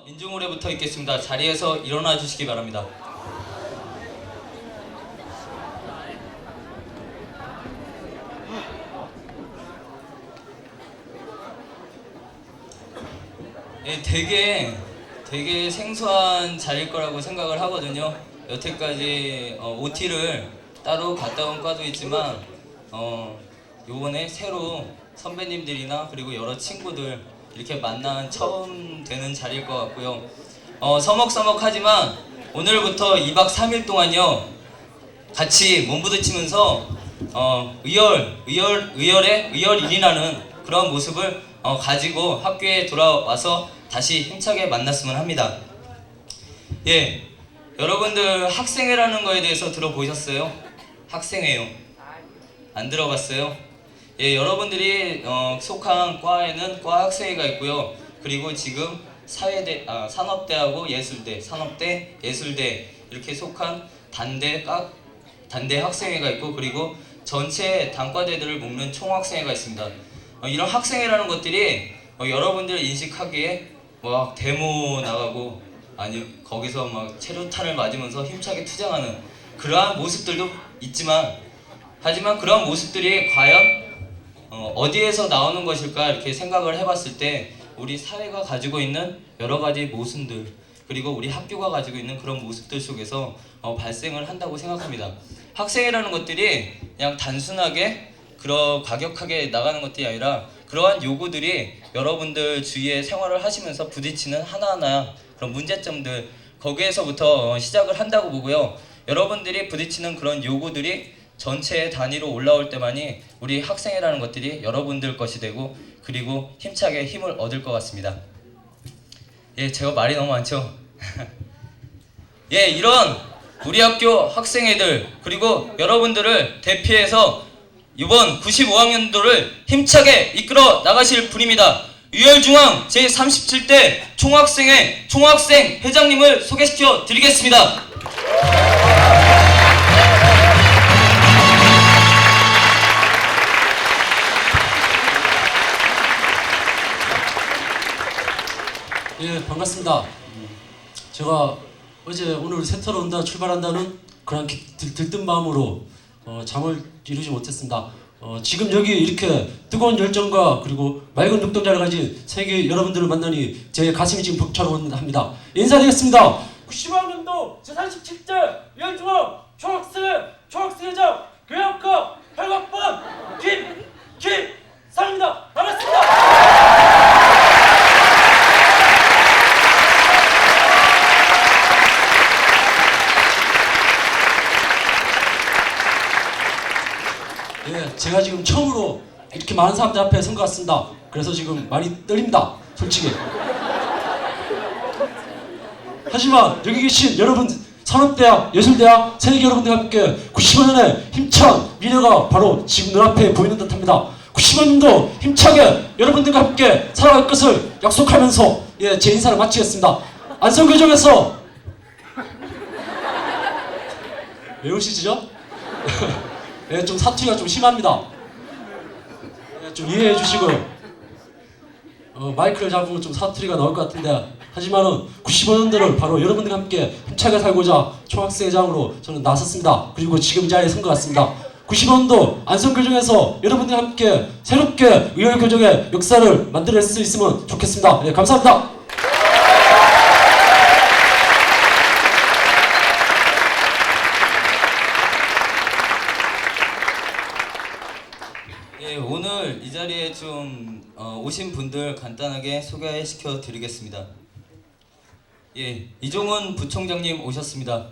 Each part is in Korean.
인중으로부터 있겠습니다. 자리에서 일어나 주시기 바랍니다. 예, 되게 생소한 자리일 거라고 생각을 하거든요. 여태까지 OT를 따로 갔다 온 과도 있지만 요번에 새로 선배님들이나 그리고 여러 친구들 이렇게 만난 처음 되는 자리일 것 같고요. 서먹서먹하지만 오늘부터 2박 3일 동안요 같이 몸부딪히면서 의열인이라는 그런 모습을 가지고 학교에 돌아와서 다시 힘차게 만났으면 합니다. 예, 여러분들 학생회라는 거에 대해서 들어보셨어요? 학생회요. 안 들어봤어요? 예, 여러분들이 속한 과에는 과 학생회가 있고요. 그리고 지금 산업대하고 예술대, 산업대, 예술대 이렇게 속한 단대 학생회가 있고, 그리고 전체 단과대들을 묶는 총학생회가 있습니다. 이런 학생회라는 것들이 여러분들 인식하기에 막 데모 나가고 아니 거기서 막 체류탄을 맞으면서 힘차게 투쟁하는 그러한 모습들도 있지만, 하지만 그런 모습들이 과연 어디에서 나오는 것일까 이렇게 생각을 해봤을 때 우리 사회가 가지고 있는 여러 가지 모순들, 그리고 우리 학교가 가지고 있는 그런 모습들 속에서 발생을 한다고 생각합니다. 학생회라는 것들이 그냥 단순하게 그런 과격하게 나가는 것들이 아니라 그러한 요구들이 여러분들 주위에 생활을 하시면서 부딪히는 하나하나 그런 문제점들, 거기에서부터 시작을 한다고 보고요. 여러분들이 부딪히는 그런 요구들이 전체 단위로 올라올 때만이 우리 학생회라는 것들이 여러분들 것이 되고, 그리고 힘차게 힘을 얻을 것 같습니다. 예, 제가 말이 너무 많죠? 예, 이런 우리 학교 학생회들 그리고 여러분들을 대표해서 이번 95학년도를 힘차게 이끌어 나가실 분입니다. 유열중앙 제37대 총학생회 총학생 회장님을 소개시켜 드리겠습니다. 예, 반갑습니다. 제가 오늘 세터로 온다 출발한다는 그런 들뜬 마음으로 잠을 이루지 못했습니다. 지금 여기 이렇게 뜨거운 열정과 그리고 맑은 눈동자를 가진 세계 여러분들을 만나니 제 가슴이 지금 벅차오릅니다. 인사드리겠습니다. 95학년도 제37대 유열중앙 총학생회장 교양과 8학번 김상입니다. 반갑습니다. 예, 제가 지금 처음으로 이렇게 많은 사람들 앞에 선 것 같습니다. 그래서 지금 많이 떨립니다, 솔직히. 하지만 여기 계신 여러분, 산업대학, 예술대학, 새내기 여러분들과 함께 95년의 힘찬 미래가 바로 지금 눈앞에 보이는 듯합니다. 95년도 힘차게 여러분들과 함께 살아갈 것을 약속하면서 제 인사를 마치겠습니다. 안성교정에서 왜 우시죠? 예, 좀 사투리가 좀 심합니다. 예, 좀 이해해 주시고 마이크를 잡으면 좀 사투리가 나올 것 같은데, 하지만은 95년도를 바로 여러분들과 함께 힘차게 살고자 총학생회장으로 저는 나섰습니다. 그리고 지금 이 자리에 선 것 같습니다. 95년도 안성교정에서 여러분들과 함께 새롭게 의열교정의 역사를 만들어낼 수 있으면 좋겠습니다. 예, 감사합니다. 예, 오늘 이 자리에 좀 오신 분들 간단하게 소개시켜 드리겠습니다. 예, 이종훈 부총장님 오셨습니다.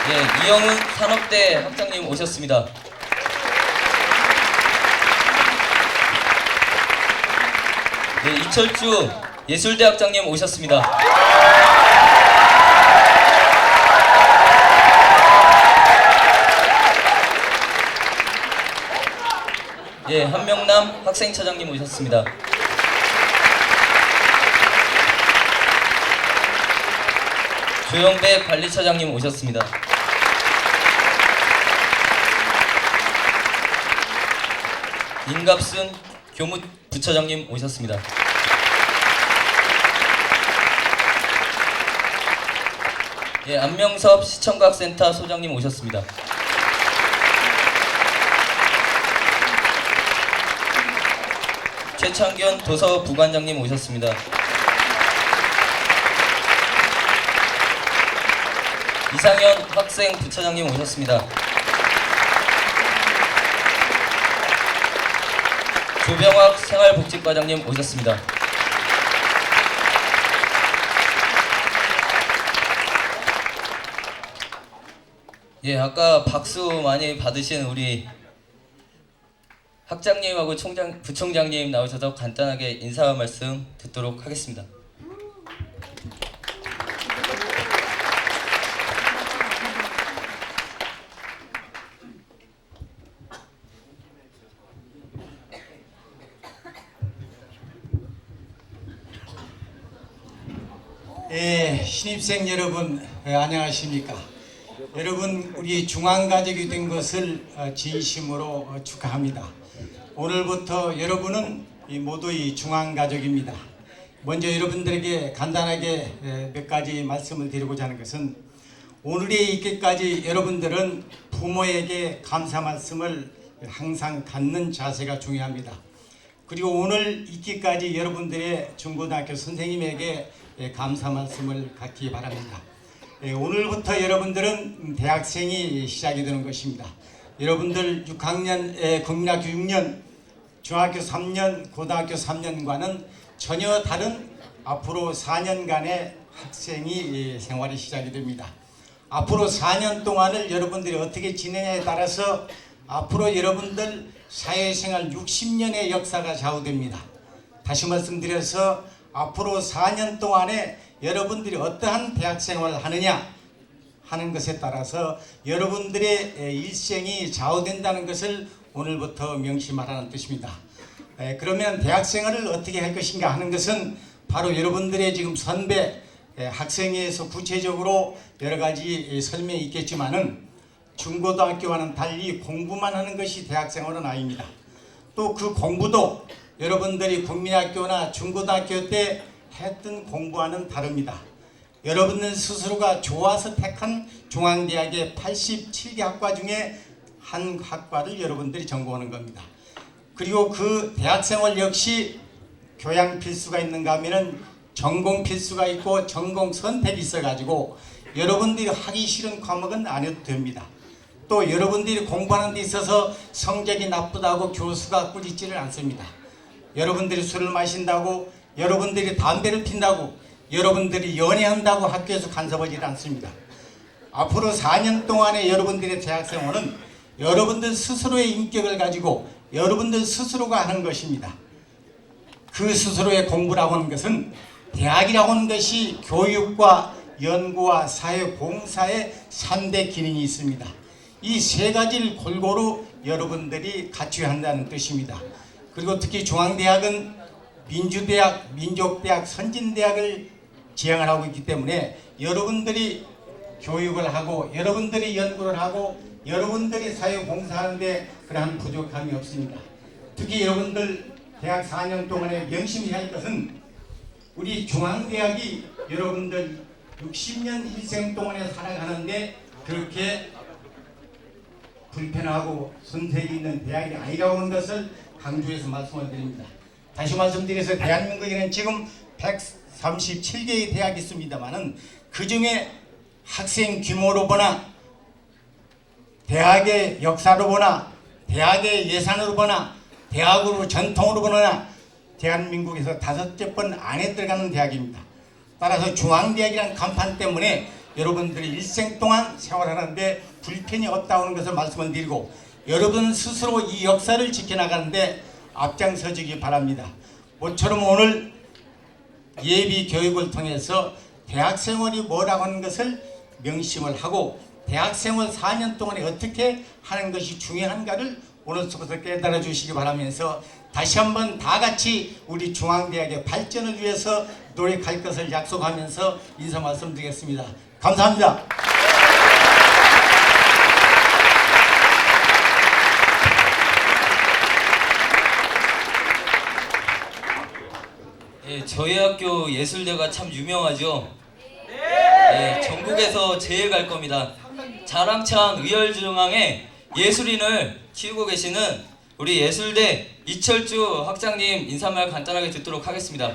네, 이영훈 산업대 학장님 오셨습니다. 네, 이철주 예술대 학장님 오셨습니다. 예, 한명남 학생처장님 오셨습니다. 조영배 관리처장님 오셨습니다. 임갑순 교무 부처장님 오셨습니다. 예, 안명섭 시청각센터 소장님 오셨습니다. 최창균 도서 부관장님 오셨습니다. 이상현 학생 부차장님 오셨습니다. 조병학 생활복지과장님 오셨습니다. 예, 아까 박수 많이 받으신 우리 학장님하고 부총장님 나오셔서 간단하게 인사 말씀 듣도록 하겠습니다. 신입생 여러분 안녕하십니까? 여러분 우리 중앙가족이 된 것을 진심으로 축하합니다. 오늘부터 여러분은 모두 이 중앙가족입니다. 먼저 여러분들에게 간단하게 몇 가지 말씀을 드리고자 하는 것은 오늘에 있기까지 여러분들은 부모에게 감사 말씀을 항상 갖는 자세가 중요합니다. 그리고 오늘 있기까지 여러분들의 중고등학교 선생님에게 감사 말씀을 갖기 바랍니다. 오늘부터 여러분들은 대학생이 시작이 되는 것입니다. 여러분들 6학년, 국민학교 6년, 중학교 3년, 고등학교 3년과는 전혀 다른 앞으로 4년간의 학생이 생활이 시작이 됩니다. 앞으로 4년 동안을 여러분들이 어떻게 지내냐에 따라서 앞으로 여러분들 사회생활 60년의 역사가 좌우됩니다. 다시 말씀드려서 앞으로 4년 동안에 여러분들이 어떠한 대학생활을 하느냐 하는 것에 따라서 여러분들의 일생이 좌우된다는 것을 오늘부터 명심하라는 뜻입니다. 그러면 대학생활을 어떻게 할 것인가 하는 것은 바로 여러분들의 지금 선배 학생회에서 구체적으로 여러 가지 설명이 있겠지만은 중고등학교와는 달리 공부만 하는 것이 대학생활은 아닙니다. 또 그 공부도 여러분들이 국민학교나 중고등학교 때 했던 공부와는 다릅니다. 여러분들 스스로가 좋아서 택한 중앙대학의 87개 학과 중에 한 학과를 여러분들이 전공하는 겁니다. 그리고 그 대학생활 역시 교양 필수가 있는가 하면은 전공 필수가 있고 전공 선택이 있어가지고 여러분들이 하기 싫은 과목은 안 해도 됩니다. 또 여러분들이 공부하는 데 있어서 성적이 나쁘다고 교수가 꾸짖지를 않습니다. 여러분들이 술을 마신다고, 여러분들이 담배를 핀다고, 여러분들이 연애한다고 학교에서 간섭하지 않습니다. 앞으로 4년 동안의 여러분들의 대학생활은 여러분들 스스로의 인격을 가지고 여러분들 스스로가 하는 것입니다. 그 스스로의 공부라고 하는 것은 대학이라고 하는 것이 교육과 연구와 사회봉사의 3대 기능이 있습니다. 이 세 가지를 골고루 여러분들이 갖춰야 한다는 뜻입니다. 그리고 특히 중앙대학은 민주대학, 민족대학, 선진대학을 지향을 하고 있기 때문에 여러분들이 교육을 하고 여러분들이 연구를 하고 여러분들이 사회봉사하는데 그러한 부족함이 없습니다. 특히 여러분들 대학 4년 동안에 명심해야 할 것은 우리 중앙대학이 여러분들 60년 일생 동안에 살아가는데 그렇게 불편하고 손색이 있는 대학이 아니라고 하는 것을 강조해서 말씀을 드립니다. 다시 말씀드려서 대한민국에는 지금 137개의 대학이 있습니다만은 그 중에 학생 규모로 보나 대학의 역사로 보나 대학의 예산으로 보나 대학으로 전통으로 보나 대한민국에서 5번 안에 들어가는 대학입니다. 따라서 중앙대학이라는 간판 때문에 여러분들이 일생 동안 생활하는데 불편이 없다고 하는 것을 말씀을 드리고 여러분 스스로 이 역사를 지켜나가는데 앞장서주기 바랍니다. 모처럼 오늘 예비 교육을 통해서 대학생활이 뭐라고 하는 것을 명심을 하고 대학생활 4년 동안에 어떻게 하는 것이 중요한가를 오늘부터 깨달아 주시기 바라면서 다시 한번 다 같이 우리 중앙대학의 발전을 위해서 노력할 것을 약속하면서 인사 말씀드리겠습니다. 감사합니다. 저희 학교 예술대가 참 유명하죠. 전국에서 제일 갈 겁니다. 자랑찬 의열중앙에 예술인을 키우고 계시는 우리 예술대 이철주 학장님 인사말 간단하게 듣도록 하겠습니다.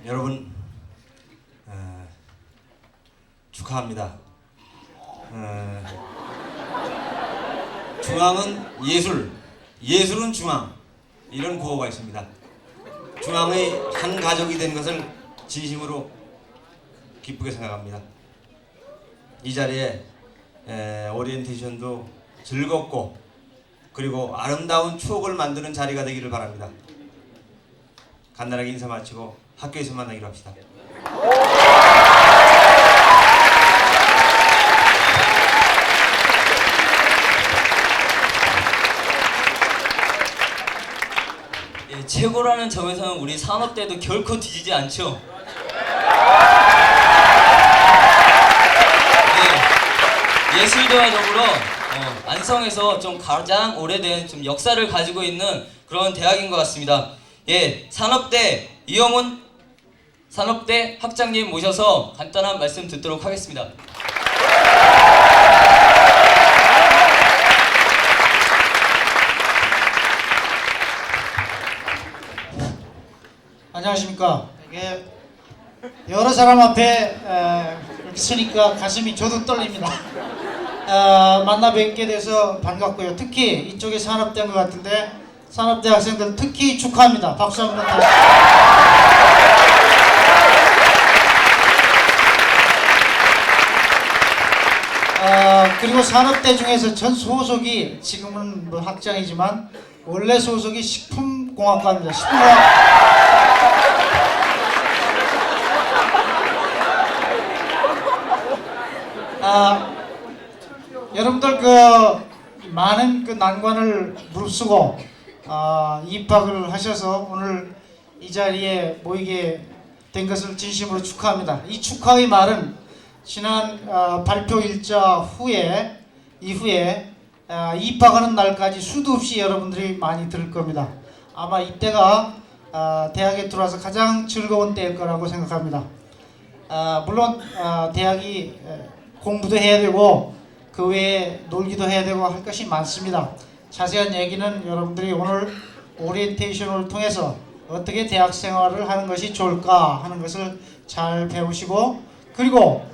여러분 축하합니다. 중앙은 예술, 예술은 중앙, 이런 구호가 있습니다. 중앙의 한 가족이 된 것을 진심으로 기쁘게 생각합니다. 이 자리에 오리엔테이션도 즐겁고 그리고 아름다운 추억을 만드는 자리가 되기를 바랍니다. 간단하게 인사 마치고 학교에서 만나기로 합시다. 최고라는 점에서는 우리 산업대도 결코 뒤지지 않죠. 예술대와 더불어 안성에서 좀 가장 오래된 좀 역사를 가지고 있는 그런 대학인 것 같습니다. 산업대 이영훈 산업대 학장님 모셔서 간단한 말씀 듣도록 하겠습니다. 안녕하십니까. 이게 여러 사람 앞에 이렇게 서니까 가슴이 저도 떨립니다. 만나 뵙게 돼서 반갑고요. 특히 이쪽에 산업대인 것 같은데 산업대 학생들 특히 축하합니다. 박수 한번 다시. 그리고 산업대 중에서 전 소속이 지금은 뭐 학장이지만 원래 소속이 식품공학과입니다. 여러분들 많은 난관을 무릅쓰고 입학을 하셔서 오늘 이 자리에 모이게 된 것을 진심으로 축하합니다. 이 축하의 말은 지난 발표 일자 이후에 입학하는 날까지 수도 없이 여러분들이 많이 들을 겁니다. 아마 이때가 대학에 들어와서 가장 즐거운 때일 거라고 생각합니다. 물론 대학이 공부도 해야 되고 그 외에 놀기도 해야 되고 할 것이 많습니다. 자세한 얘기는 여러분들이 오늘 오리엔테이션을 통해서 어떻게 대학 생활을 하는 것이 좋을까 하는 것을 잘 배우시고 그리고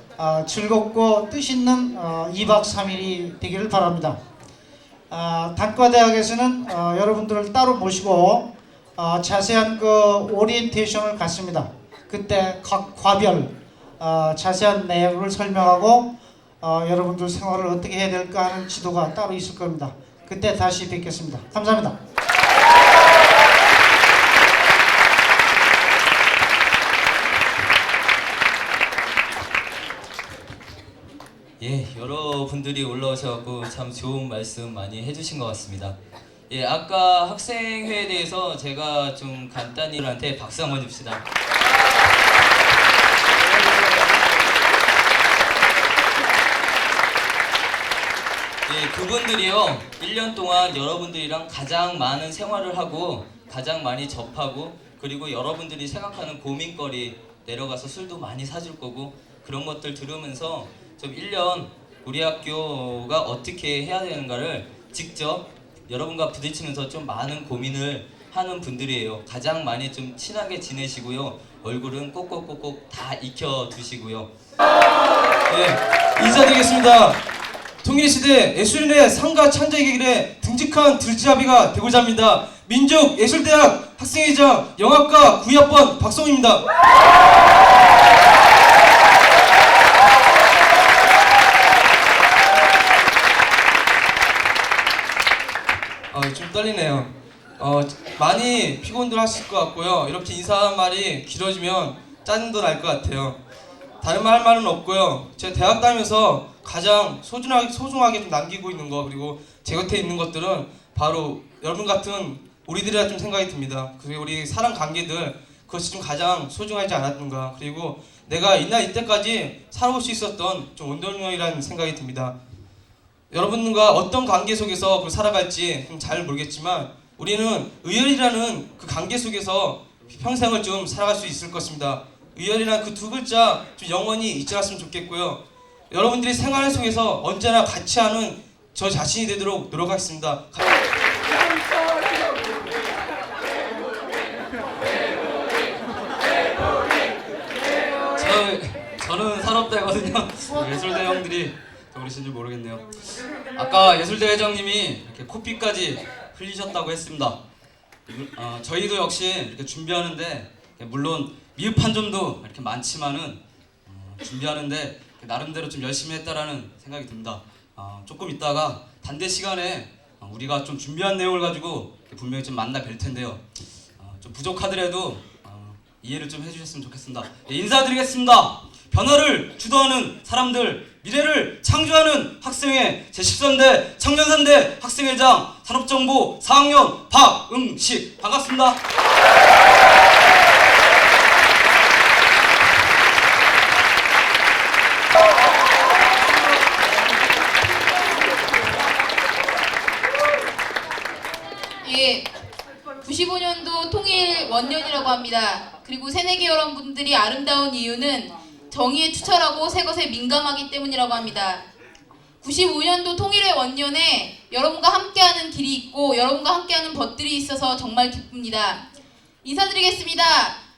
즐겁고 뜻있는 2박 3일이 되기를 바랍니다. 단과대학에서는 여러분들을 따로 모시고 자세한 오리엔테이션을 갖습니다. 그때 각 과별 자세한 내용을 설명하고 여러분들 생활을 어떻게 해야 될까 하는 지도가 따로 있을 겁니다. 그때 다시 뵙겠습니다. 감사합니다. 여러분들이 올라오셔서 참 좋은 말씀 많이 해주신 것 같습니다. 아까 학생회에 대해서 제가 좀 간단히 한테 박수 한번 줍시다. 그분들이요 1년 동안 여러분들이랑 가장 많은 생활을 하고 가장 많이 접하고 그리고 여러분들이 생각하는 고민거리 내려가서 술도 많이 사줄 거고 그런 것들 들으면서 좀 1년 우리 학교가 어떻게 해야 되는가를 직접 여러분과 부딪히면서 좀 많은 고민을 하는 분들이에요. 가장 많이 좀 친하게 지내시고요. 얼굴은 꼭꼭꼭꼭 다 익혀두시고요. 인사드리겠습니다. 통일시대 예술인의 상가 찬자의 길에 등직한 들지아비가 되고자 합니다. 민족예술대학 학생회장 영화과 9학번 박성우입니다. 좀 떨리네요. 많이 피곤들 하실 것 같고요. 이렇게 인사한 말이 길어지면 짜증도 날 것 같아요. 다른 말 할 말은 없고요. 제가 대학 다니면서 가장 소중하게 좀 남기고 있는 거 그리고 제 곁에 있는 것들은 바로 여러분 같은 우리들이라 좀 생각이 듭니다. 그리고 우리 사람 관계들 그것이 좀 가장 소중하지 않았는가. 그리고 내가 이때까지 살아올 수 있었던 좀 원동력이라는 생각이 듭니다. 여러분과 어떤 관계 속에서 살아갈지 잘 모르겠지만 우리는 의열이라는 그 관계 속에서 평생을 좀 살아갈 수 있을 것입니다. 의열이라는 그 두 글자 좀 영원히 잊지 않았으면 좋겠고요. 여러분들이 생활 속에서 언제나 같이 하는 저 자신이 되도록 노력하겠습니다. 저는 산업대거든요. 예술대 형들이 더 그러신지 모르겠네요. 아까 예술대 회장님이 이렇게 코피까지 흘리셨다고 했습니다. 저희도 역시 이렇게 준비하는데 물론 미흡한 점도 이렇게 많지만은 준비하는데 나름대로 좀 열심히 했다라는 생각이 듭니다. 조금 있다가 단대 시간에 우리가 좀 준비한 내용을 가지고 분명히 좀 만나 뵐 텐데요. 좀 부족하더라도 이해를 좀 해주셨으면 좋겠습니다. 인사드리겠습니다. 변화를 주도하는 사람들, 미래를 창조하는 학생회 제13대 청년산대 학생회장 산업정보 4학년 박응식 반갑습니다. 예, 95년도 통일 원년이라고 합니다. 그리고 새내기 여러분들이 아름다운 이유는 정의에 투철하고 새 것에 민감하기 때문이라고 합니다. 95년도 통일의 원년에 여러분과 함께하는 길이 있고 여러분과 함께하는 벗들이 있어서 정말 기쁩니다. 인사드리겠습니다.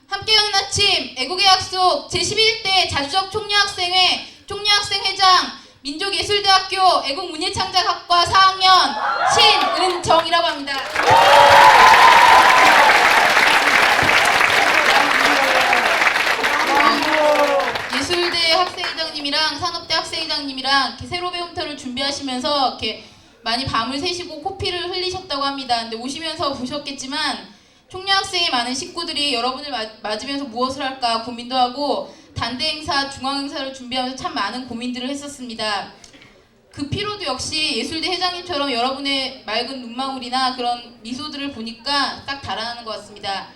함께하는 아침 애국의 약속 제11대 자주적 총리학생회 총리학생회장 민족예술대학교 애국문예창작학과 4학년 신은정이라고 합니다. 예술대 학생회장님이랑 산업대 학생회장님이랑 이렇게 새로 배움터를 준비하시면서 이렇게 많이 밤을 새시고 코피를 흘리셨다고 합니다. 근데 오시면서 보셨겠지만 총리학생의 많은 식구들이 여러분을 맞으면서 무엇을 할까 고민도 하고 단대 행사, 중앙 행사를 준비하면서 참 많은 고민들을 했었습니다. 그 피로도 역시 예술대 회장님처럼 여러분의 맑은 눈망울이나 그런 미소들을 보니까 딱 달아나는 것 같습니다.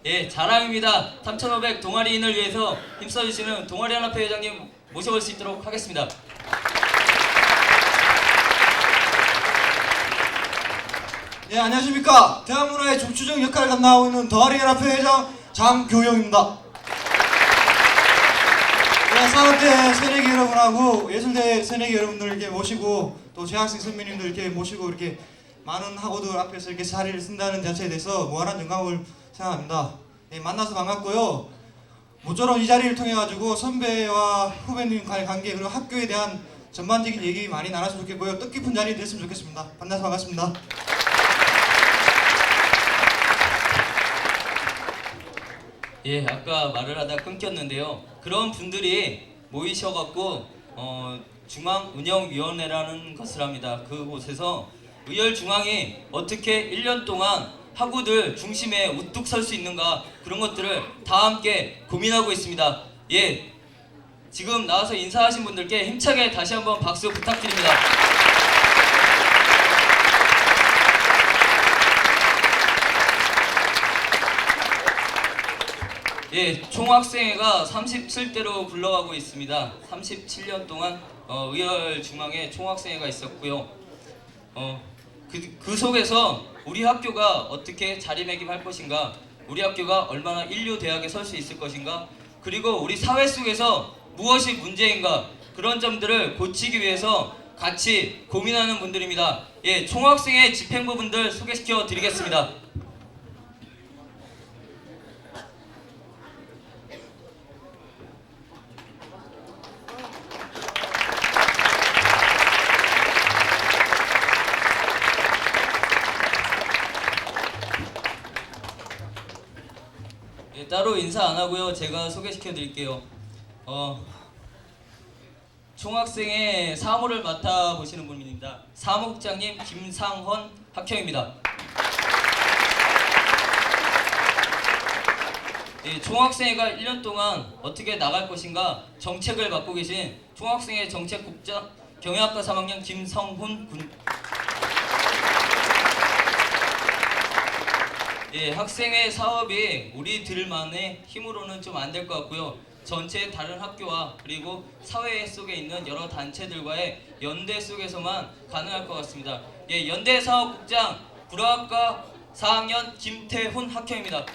예, 자랑입니다. 3,500 동아리인을 위해서 힘써주시는 동아리연합회 회장님 모셔볼 수 있도록 하겠습니다. 예, 안녕하십니까. 대한문화의 족추적 역할을 감당하고 있는 동아리연합회 회장 장교영입니다. 산업대 새내기 여러분하고 예술대 새내기 여러분들 이렇게 모시고 또 재학생 선배님들 이렇게 모시고 이렇게 많은 학우들 앞에서 이렇게 자리를 쓴다는 자체에 대해서 무한한 영광을 생각합니다. 예, 만나서 반갑고요. 모쪼록 이 자리를 통해 가지고 선배와 후배님 간의 관계 그리고 학교에 대한 전반적인 얘기 많이 나눴으면 좋겠고요. 뜻깊은 자리 됐으면 좋겠습니다. 만나서 반갑습니다. 예, 아까 말을 하다 끊겼는데요. 그런 분들이 모이셔갖고 중앙운영위원회라는 것을 합니다. 그곳에서 의열중앙이 어떻게 1년 동안 학우들 중심에 우뚝 설 수 있는가 그런 것들을 다 함께 고민하고 있습니다. 예, 지금 나와서 인사하신 분들께 힘차게 다시 한번 박수 부탁드립니다. 예, 총학생회가 37대로 굴러가고 있습니다. 37년 동안 의열중앙에 총학생회가 있었고요. 그 속에서 우리 학교가 어떻게 자리매김할 것인가, 우리 학교가 얼마나 인류 대학에 설 수 있을 것인가, 그리고 우리 사회 속에서 무엇이 문제인가 그런 점들을 고치기 위해서 같이 고민하는 분들입니다. 예, 총학생회 집행부분들 소개시켜 드리겠습니다. 예, 따로 인사 안 하고요. 제가 소개시켜 드릴게요. 총학생회 사무를 맡아 보시는 분입니다. 사무국장님 김상헌 학형입니다. 예, 총학생회가 1년 동안 어떻게 나갈 것인가 정책을 맡고 계신 총학생회 정책국장 경영학과 3학년 김성훈 군. 예, 학생회 사업이 우리들만의 힘으로는 좀 안 될 것 같고요. 전체 다른 학교와 그리고 사회 속에 있는 여러 단체들과의 연대 속에서만 가능할 것 같습니다. 예, 연대 사업국장 불화학과 4학년 김태훈 학형입니다.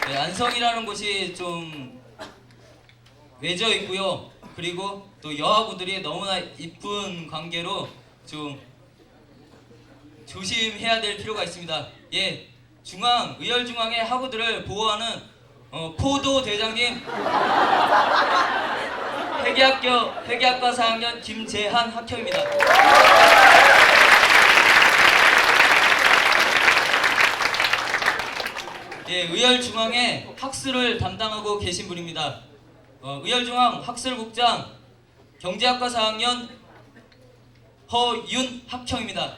네, 안성이라는 곳이 좀 외져 있고요. 그리고 또 여하부들이 너무나 이쁜 관계로 좀 조심해야 될 필요가 있습니다. 예, 의열중앙의 학우들을 보호하는 포도 대장님 회계학과 4학년 김재한 학형입니다. 예, 의열중앙의 학술을 담당하고 계신 분입니다. 의열중앙 학술국장 경제학과 4학년 허윤 학형입니다.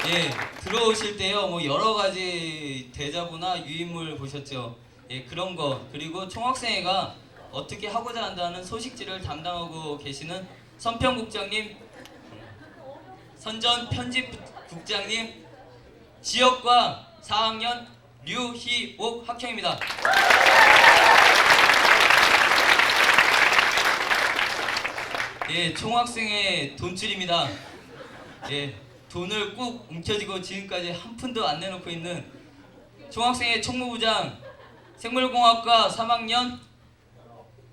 예, 들어오실 때요, 뭐 여러 가지 대자보나 유인물 보셨죠? 예, 그런 거, 그리고 총학생회가 어떻게 하고자 한다는 소식지를 담당하고 계시는 선편국장님, 선전 편집국장님, 지역과 4학년 류희옥 학형입니다. 예, 총학생회 돈줄입니다. 예, 돈을 꾹 움켜쥐고 지금까지 한 푼도 안 내놓고 있는 총학생회 총무부장 생물공학과 3학년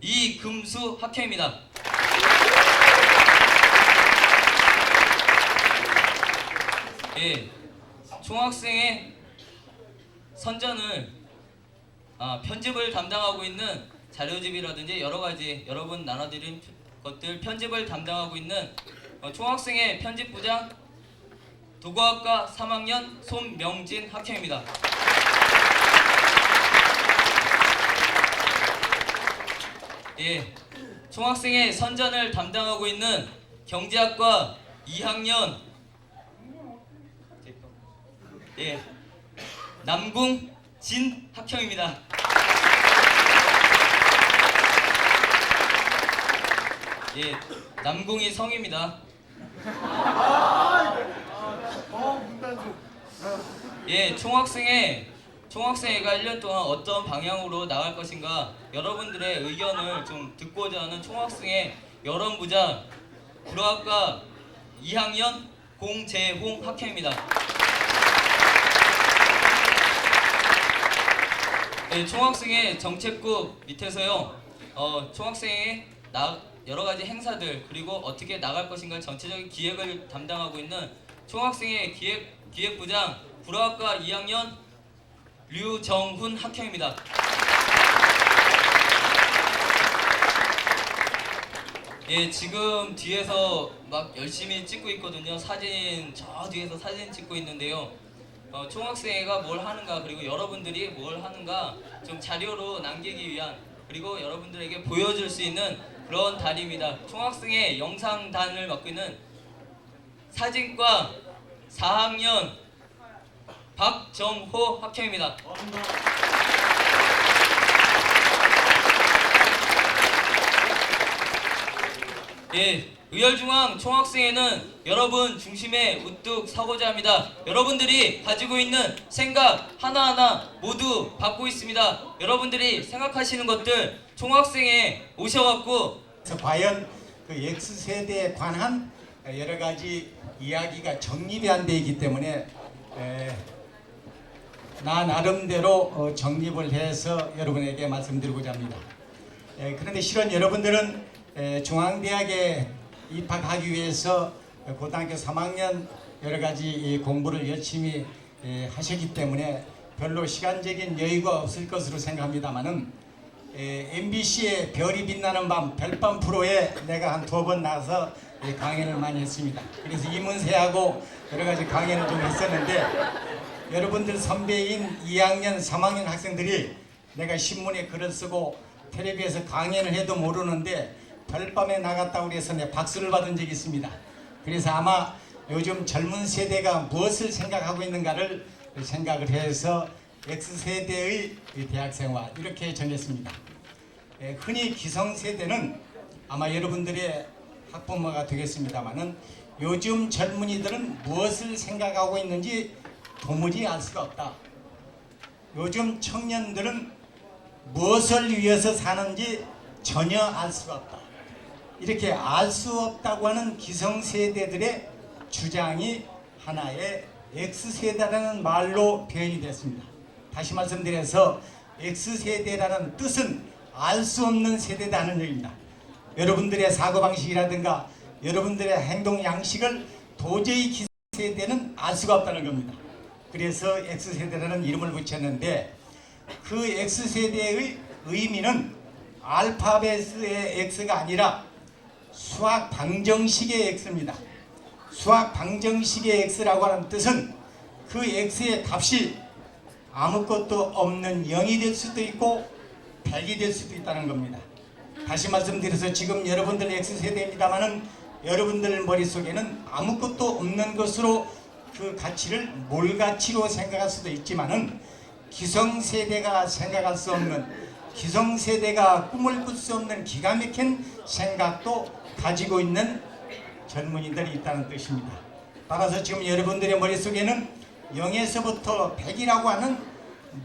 이금수 학형입니다. 예, 총학생회 선전을 편집을 담당하고 있는 자료집이라든지 여러 가지 여러분 나눠드린 것들 편집을 담당하고 있는 총학생회 편집부장 도구학과 3학년 손명진 학형입니다. 예, 총학생회 선전을 담당하고 있는 경제학과 2학년 예, 남궁진 학형입니다. 예, 남궁이 성입니다. 예, 총학생회가 1년 동안 어떤 방향으로 나갈 것인가 여러분들의 의견을 좀 듣고자 하는 총학생회 여론부장 불화학과 2학년 공재홍 학형입니다. 예, 총학생회 정책국 밑에서요, 총학생회 여러 가지 행사들 그리고 어떻게 나갈 것인가 전체적인 기획을 담당하고 있는 총학생회 기획부장 불화학과 2학년 류정훈 학형입니다. 예, 지금 뒤에서 막 열심히 찍고 있거든요. 사진 저 뒤에서 사진 찍고 있는데요. 총학생회가 뭘 하는가 그리고 여러분들이 뭘 하는가 좀 자료로 남기기 위한 그리고 여러분들에게 보여줄 수 있는 그런 단위입니다. 총학생회 영상단을 맡고 있는 사진과 4학년 박정호 학형입니다. 예, 의열중앙 총학생회는 여러분 중심에 우뚝 서고자 합니다. 여러분들이 가지고 있는 생각 하나하나 모두 받고 있습니다. 여러분들이 생각하시는 것들 총학생회에 오셔갖고 과연 그 X세대에 관한 여러 가지 이야기가 정립이 안 돼 있기 때문에 나 나름대로 정립을 해서 여러분에게 말씀드리고자 합니다. 그런데 실은 여러분들은 중앙대학에 입학하기 위해서 고등학교 3학년 여러 가지 공부를 열심히 하셨기 때문에 별로 시간적인 여유가 없을 것으로 생각합니다만은 MBC의 별이 빛나는 밤 별밤 프로에 내가 한 2번 나가서 강연을 많이 했습니다. 그래서 이문세하고 여러 가지 강연을 좀 했었는데 여러분들 선배인 2학년 3학년 학생들이 내가 신문에 글을 쓰고 텔레비에서 강연을 해도 모르는데 별밤에 나갔다고 해서 내 박수를 받은 적이 있습니다. 그래서 아마 요즘 젊은 세대가 무엇을 생각하고 있는가를 생각을 해서 X세대의 대학생활 이렇게 정했습니다. 흔히 기성세대는 아마 여러분들의 학부모가 되겠습니다만은 요즘 젊은이들은 무엇을 생각하고 있는지 도무지 알 수가 없다. 요즘 청년들은 무엇을 위해서 사는지 전혀 알 수가 없다. 이렇게 알 수 없다고 하는 기성세대들의 주장이 하나의 X세대라는 말로 표현이 됐습니다. 다시 말씀드려서 X세대라는 뜻은 알 수 없는 세대라는 얘기입니다. 여러분들의 사고방식이라든가 여러분들의 행동 양식을 도저히 기성세대는 알 수가 없다는 겁니다. 그래서 X세대라는 이름을 붙였는데 그 X세대의 의미는 알파벳의 X가 아니라 수학 방정식의 X입니다. 수학 방정식의 X라고 하는 뜻은 그 X의 값이 아무것도 없는 0이 될 수도 있고 100이 될 수도 있다는 겁니다. 다시 말씀드려서 지금 여러분들 X세대입니다만은 여러분들 머릿속에는 아무것도 없는 것으로 그 가치를 몰가치로 생각할 수도 있지만은 기성세대가 생각할 수 없는, 기성세대가 꿈을 꿀 수 없는 기가 막힌 생각도 가지고 있는 젊은이들이 있다는 뜻입니다. 따라서 지금 여러분들의 머릿속에는 0에서부터 100이라고 하는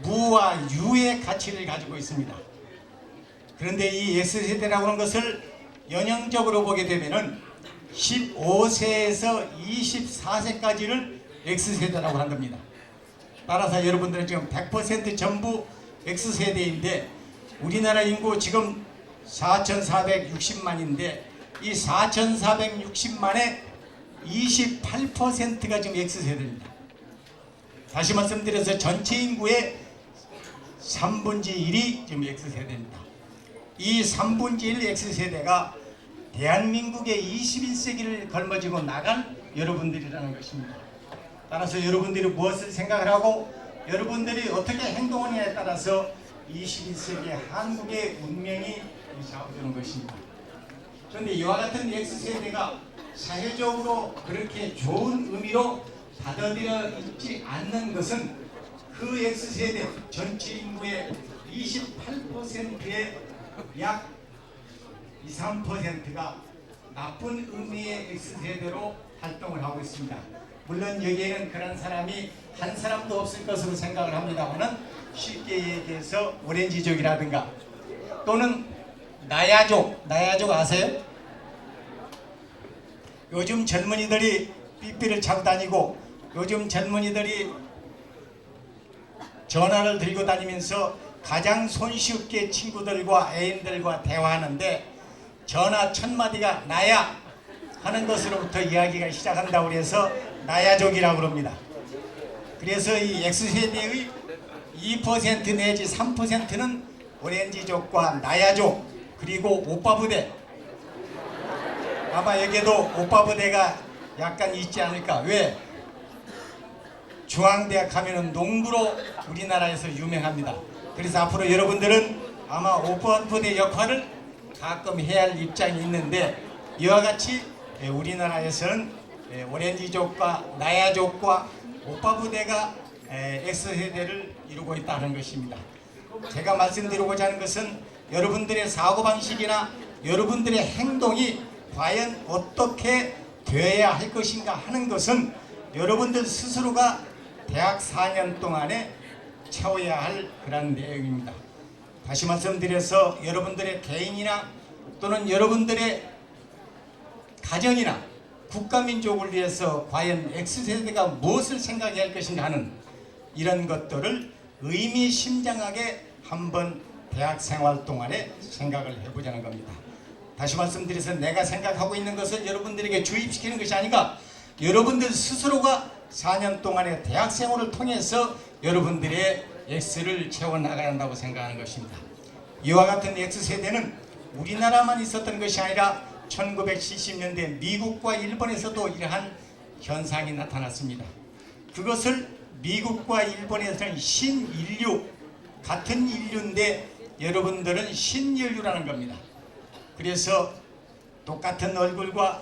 무와 유의 가치를 가지고 있습니다. 그런데 이 X세대라고 하는 것을 연령적으로 보게 되면은 15세에서 24세까지를 X세대라고 한답니다. 따라서 여러분들은 지금 100% 전부 X세대인데 우리나라 인구 지금 4,460만인데 이 4,460만의 28%가 지금 X세대입니다. 다시 말씀드려서 전체 인구의 3분의 1이 지금 X세대입니다. 이 3분의 1 X세대가 대한민국의 21세기를 걸머쥐고 나간 여러분들이라는 것입니다. 따라서 여러분들이 무엇을 생각을 하고 여러분들이 어떻게 행동하느냐에 따라서 21세기 한국의 운명이 좌우되는 것입니다. 그런데 이와 같은 X세대가 사회적으로 그렇게 좋은 의미로 받아들여 있지 않는 것은 그 X세대 전체 인구의 28%의 약 2~3%가 나쁜 의미의 X세대로 활동을 하고 있습니다. 물론 여기에는 그런 사람이 한 사람도 없을 것으로 생각을 합니다만 쉽게 얘기해서 오렌지족이라든가 또는 나야족 아세요? 요즘 젊은이들이 삐삐를 차고 다니고 요즘 젊은이들이 전화를 들고 다니면서 가장 손쉽게 친구들과 애인들과 대화하는데 전화 첫 마디가 나야 하는 것으로부터 이야기가 시작한다고 해서 나야족이라고 합니다. 그래서 이 X세대의 2% 내지 3%는 오렌지족과 나야족 그리고 오빠부대, 아마 여기에도 오빠부대가 약간 있지 않을까. 왜? 중앙대학 가면은 농구로 우리나라에서 유명합니다. 그래서 앞으로 여러분들은 아마 오빠부대 역할을 가끔 해야 할 입장이 있는데 이와 같이 우리나라에서는 오렌지족과 나야족과 오빠부대가 X세대를 이루고 있다는 것입니다. 제가 말씀드리고자 하는 것은 여러분들의 사고방식이나 여러분들의 행동이 과연 어떻게 되어야 할 것인가 하는 것은 여러분들 스스로가 대학 4년 동안에 채워야 할 그런 내용입니다. 다시 말씀드려서 여러분들의 개인이나 또는 여러분들의 가정이나 국가민족을 위해서 과연 X세대가 무엇을 생각해야 할 것인가 하는 이런 것들을 의미심장하게 한번 대학생활 동안에 생각을 해보자는 겁니다. 다시 말씀드려서 내가 생각하고 있는 것을 여러분들에게 주입시키는 것이 아니라 여러분들 스스로가 4년 동안의 대학생활을 통해서 여러분들의 X를 채워나가야 한다고 생각하는 것입니다. 이와 같은 X세대는 우리나라만 있었던 것이 아니라 1970년대 미국과 일본에서도 이러한 현상이 나타났습니다. 그것을 미국과 일본에서는 신인류, 같은 인류인데 여러분들은 신인류라는 겁니다. 그래서 똑같은 얼굴과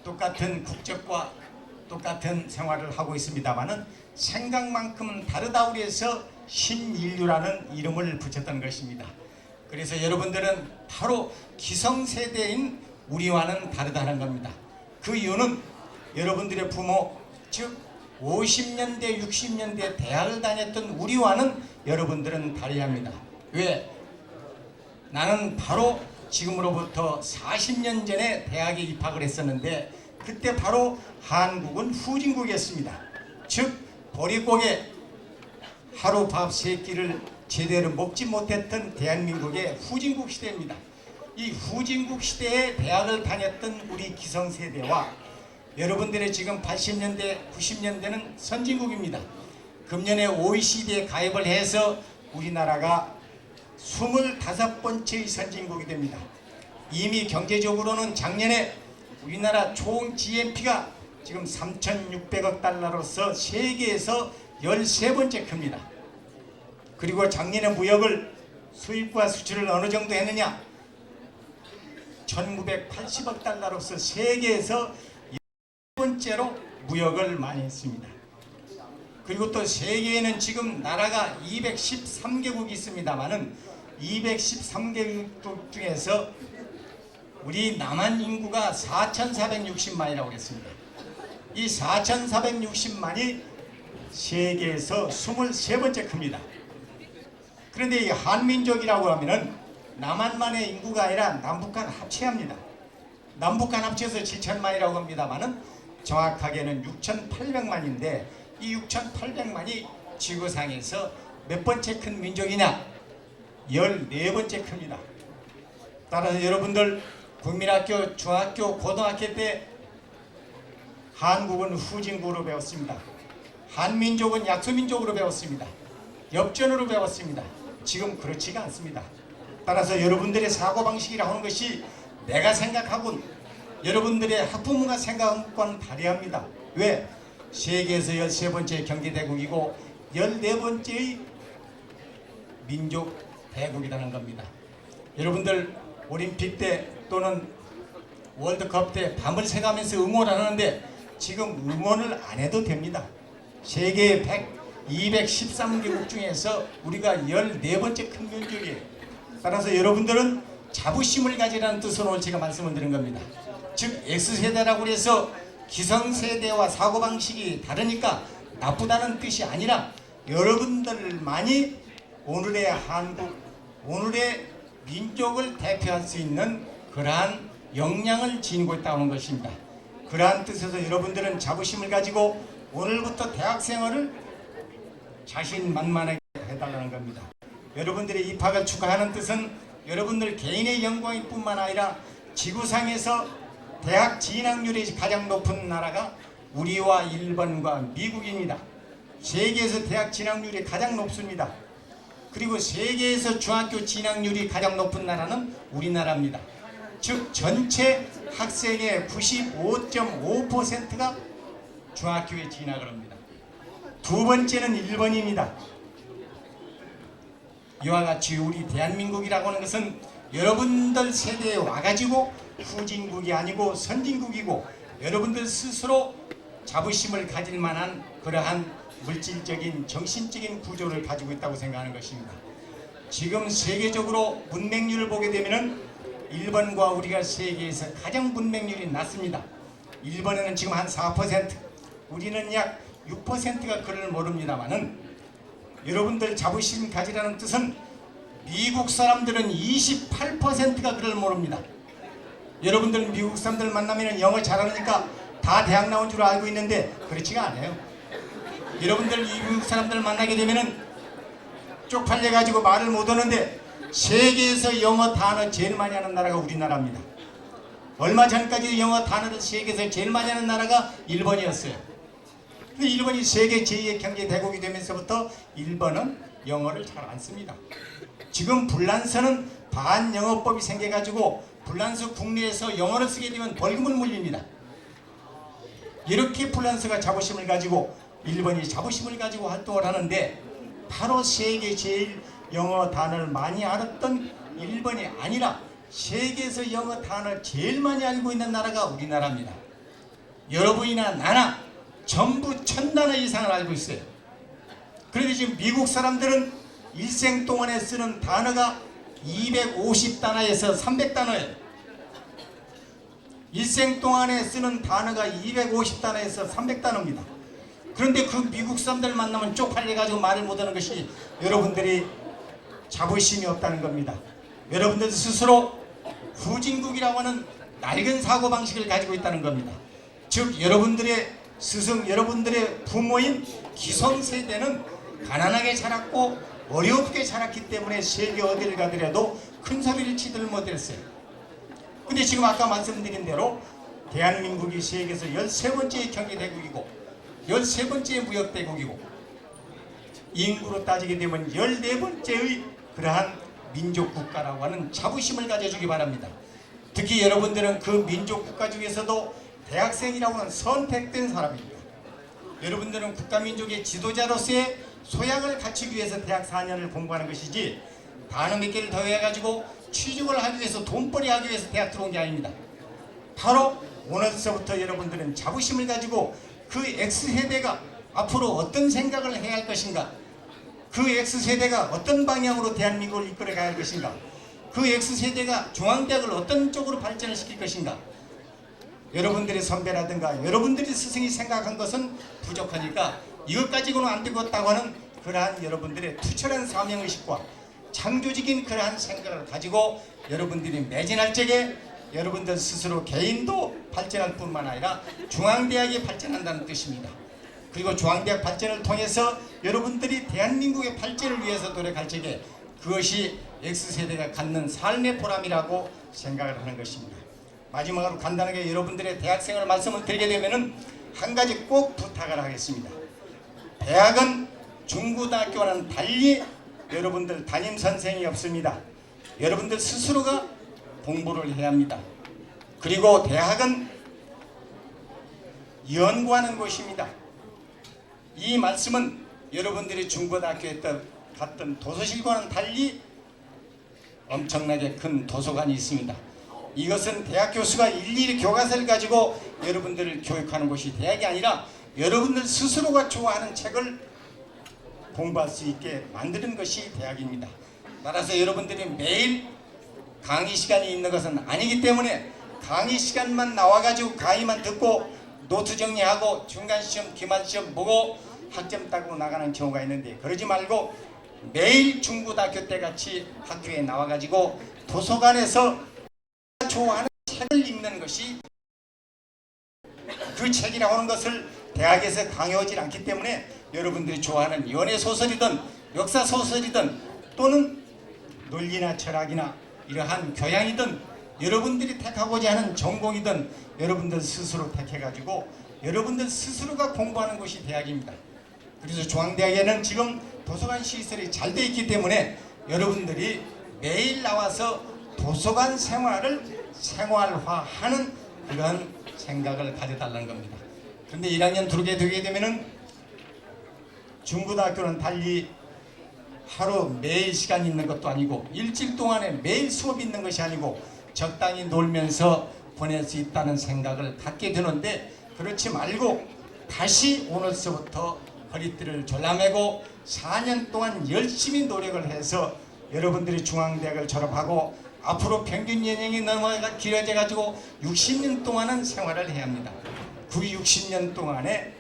똑같은 국적과 똑같은 생활을 하고 있습니다만은 생각만큼은 다르다고 해서 신인류라는 이름을 붙였던 것입니다. 그래서 여러분들은 바로 기성세대인 우리와는 다르다는 겁니다. 그 이유는 여러분들의 부모, 즉 50년대 60년대 대학을 다녔던 우리와는 여러분들은 다르합니다. 왜? 나는 바로 지금으로부터 40년 전에 대학에 입학을 했었는데 그때 바로 한국은 후진국이었습니다. 즉 보릿고개 하루 밥 3끼를 제대로 먹지 못했던 대한민국의 후진국 시대입니다. 이 후진국 시대에 대학을 다녔던 우리 기성세대와 여러분들의 지금 80년대 90년대는 선진국입니다. 금년에 OECD에 가입을 해서 우리나라가 25번째의 선진국이 됩니다. 이미 경제적으로는 작년에 우리나라 총 GNP가 지금 3,600억 달러로서 세계에서 13번째 큽니다. 그리고 작년에 무역을 수입과 수출을 어느 정도 했느냐? 1,980억 달러로서 세계에서 10번째로 무역을 많이 했습니다. 그리고 또 세계에는 지금 나라가 213개국이 있습니다만은 213개국 중에서 우리 남한 인구가 4,460만이라고 했습니다. 이 4,460만이 세계에서 23번째 큽니다. 그런데 이 한민족이라고 하면은 남한만의 인구가 아니라 남북한 합체합니다. 남북한 합쳐서 7천만이라고 합니다만은 정확하게는 6,800만인데 이 6,800만이 지구상에서 몇 번째 큰 민족이냐? 14번째 큽니다. 따라서 여러분들 국민학교, 중학교, 고등학교 때 한국은 후진국으로 배웠습니다. 한민족은 약소민족으로 배웠습니다. 엽전으로 배웠습니다. 지금 그렇지가 않습니다. 따라서 여러분들의 사고방식이라 하는 것이 내가 생각하고 여러분들의 학부모가 생각하고는 다르합니다. 왜? 세계에서 13번째 경제대국이고 14번째의 민족 대국이라는 겁니다. 여러분들 올림픽 때 또는 월드컵 때 밤을 새가면서 응원을 하는데 지금 응원을 안 해도 됩니다. 세계 213개국 중에서 우리가 14번째 큰 민족이에요. 따라서 여러분들은 자부심을 가지라는 뜻으로 오늘 제가 말씀을 드린 겁니다. 즉 X세대라고 해서 기성세대와 사고방식이 다르니까 나쁘다는 뜻이 아니라 여러분들만이 오늘의 한국, 오늘의 민족을 대표할 수 있는 그러한 역량을 지니고 있다는 것입니다. 그러한 뜻에서 여러분들은 자부심을 가지고 오늘부터 대학생활을 자신만만하게 해달라는 겁니다. 여러분들의 입학을 축하하는 뜻은 여러분들 개인의 영광일 뿐만 아니라 지구상에서 대학 진학률이 가장 높은 나라가 우리와 일본과 미국입니다. 세계에서 대학 진학률이 가장 높습니다. 그리고 세계에서 중학교 진학률이 가장 높은 나라는 우리나라입니다. 즉 전체 학생의 95.5%가 중학교에 진학을 합니다. 두 번째는 일본입니다. 이와 같이 우리 대한민국이라고 하는 것은 여러분들 세대에 와가지고 후진국이 아니고 선진국이고 여러분들 스스로 자부심을 가질 만한 그러한 물질적인 정신적인 구조를 가지고 있다고 생각하는 것입니다. 지금 세계적으로 문맹률을 보게 되면은 일본과 우리가 세계에서 가장 문맹률이 낮습니다. 일본에는 지금 한 4%, 우리는 약 6%가 그를 모릅니다만은 여러분들 자부심 가지라는 뜻은 미국 사람들은 28%가 그를 모릅니다. 여러분들 미국 사람들 만나면 영어 잘하니까 다 대학 나온 줄 알고 있는데 그렇지가 않아요. 여러분들 미국 사람들 만나게 되면은 쪽팔려 가지고 말을 못 하는데 세계에서 영어 단어 제일 많이 하는 나라가 우리나라입니다. 얼마 전까지 영어 단어를 세계에서 제일 많이 하는 나라가 일본이었어요. 근데 일본이 세계 제2의 경제 대국이 되면서부터 일본은 영어를 잘 안 씁니다. 지금 불란서는 반영어법이 생겨가지고 불란서 국내에서 영어를 쓰게 되면 벌금을 물립니다. 이렇게 불란서가 자부심을 가지고 일본이 자부심을 가지고 활동을 하는데 바로 세계 제일 영어 단어를 많이 알았던 일본이 아니라 세계에서 영어 단어를 제일 많이 알고 있는 나라가 우리나라입니다. 여러분이나 나나 전부 1000단어 이상을 알고 있어요. 그런데 지금 미국 사람들은 일생 동안에 쓰는 단어가 250단어에서 300단어예요. 일생 동안에 쓰는 단어가 250단어에서 300단어입니다. 그런데 그 미국 사람들 만나면 쪽팔려가지고 말을 못하는 것이 여러분들이 자부심이 없다는 겁니다. 여러분들 스스로 후진국이라고 하는 낡은 사고방식을 가지고 있다는 겁니다. 즉 여러분들의 스승, 여러분들의 부모인 기성세대는 가난하게 자랐고 어렵게 자랐기 때문에 세계 어디를 가더라도 큰 소리를 치들 못했어요. 근데 지금 아까 말씀드린 대로 대한민국이 세계에서 13번째 경제대국이고 13번째 무역대국이고 인구로 따지게 되면 14번째의 그러한 민족국가라고 하는 자부심을 가져주기 바랍니다. 특히 여러분들은 그 민족국가 중에서도 대학생이라고 하는 선택된 사람입니다. 여러분들은 국가민족의 지도자로서의 소양을 갖추기 위해서 대학 4년을 공부하는 것이지 단어 몇 개를 더해가지고 취직을 하기 위해서 돈벌이 하기 위해서 대학 들어온 게 아닙니다. 바로 오늘서부터 여러분들은 자부심을 가지고 그 X세대가 앞으로 어떤 생각을 해야 할 것인가, 그 X세대가 어떤 방향으로 대한민국을 이끌어 가야 할 것인가, 그 X세대가 중앙대학을 어떤 쪽으로 발전을 시킬 것인가, 여러분들의 선배라든가 여러분들의 스승이 생각한 것은 부족하니까 이것 가지고는 안 되겠다고 하는 그러한 여러분들의 투철한 사명의식과 창조적인 그러한 생각을 가지고 여러분들이 매진할 적에 여러분들 스스로 개인도 발전할 뿐만 아니라 중앙대학이 발전한다는 뜻입니다. 그리고 중앙대학 발전을 통해서 여러분들이 대한민국의 발전을 위해서 노력할 적에 그것이 X세대가 갖는 삶의 보람이라고 생각을 하는 것입니다. 마지막으로 간단하게 여러분들의 대학생활 말씀을 드리게 되면은 한 가지 꼭 부탁을 하겠습니다. 대학은 중고등학교와는 달리 여러분들 담임선생이 없습니다. 여러분들 스스로가 공부를 해야 합니다. 그리고 대학은 연구하는 곳입니다. 이 말씀은 여러분들이 중고등학교에 갔던 도서실과는 달리 엄청나게 큰 도서관이 있습니다. 이것은 대학 교수가 일일이 교과서를 가지고 여러분들을 교육하는 곳이 대학이 아니라 여러분들 스스로가 좋아하는 책을 공부할 수 있게 만드는 것이 대학입니다. 따라서 여러분들이 매일 강의 시간이 있는 것은 아니기 때문에 강의 시간만 나와가지고 강의만 듣고 노트 정리하고 중간시험, 기말시험 보고 학점 따고 나가는 경우가 있는데 그러지 말고 매일 중고등학교 때 같이 학교에 나와가지고 도서관에서 좋아하는 책을 읽는 것이 그 책이라고 하는 것을 대학에서 강요하지 않기 때문에 여러분들이 좋아하는 연애소설이든 역사소설이든 또는 논리나 철학이나 이러한 교양이든 여러분들이 택하고자 하는 전공이든 여러분들 스스로 택해가지고 여러분들 스스로가 공부하는 곳이 대학입니다. 그래서 중앙대학에는 지금 도서관 시설이 잘 돼 있기 때문에 여러분들이 매일 나와서 도서관 생활을 생활화하는 그런 생각을 가져달라는 겁니다. 그런데 1학년 들어오게 되게 되면은 중고등학교는 달리 하루 매일 시간 있는 것도 아니고 일주일 동안에 매일 수업이 있는 것이 아니고 적당히 놀면서 보낼 수 있다는 생각을 갖게 되는데 그렇지 말고 다시 오늘서부터 허리띠를 졸라매고 4년 동안 열심히 노력을 해서 여러분들이 중앙대학을 졸업하고 앞으로 평균 연령이 넘어가 길어져 가지고 60년 동안은 생활을 해야 합니다. 그 60년 동안에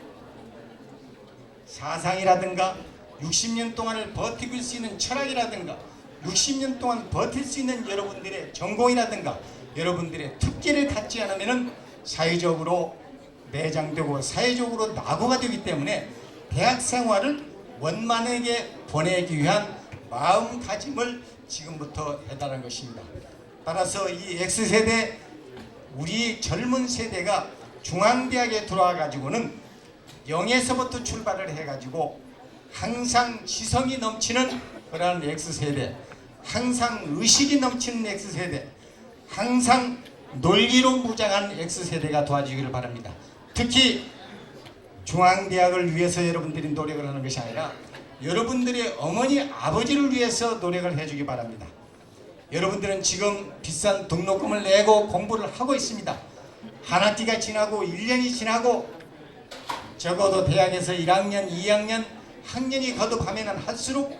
사상이라든가 60년 동안을 버틸 수 있는 철학이라든가 60년 동안 버틸 수 있는 여러분들의 전공이라든가 여러분들의 특기를 갖지 않으면 사회적으로 매장되고 사회적으로 낙오가 되기 때문에 대학 생활을 원만하게 보내기 위한 마음가짐을 지금부터 해달라는 것입니다. 따라서 이 X세대 우리 젊은 세대가 중앙대학에 들어와 가지고는 0에서부터 출발을 해 가지고 항상 지성이 넘치는 그러한 X세대, 항상 의식이 넘치는 X세대, 항상 논리로 무장한 X세대가 도와주기를 바랍니다. 특히 중앙대학을 위해서 여러분들이 노력을 하는 것이 아니라 여러분들의 어머니 아버지를 위해서 노력을 해주기 바랍니다. 여러분들은 지금 비싼 등록금을 내고 공부를 하고 있습니다. 한 학기가 지나고 1년이 지나고 적어도 대학에서 1학년, 2학년, 학년이 거듭하면 할수록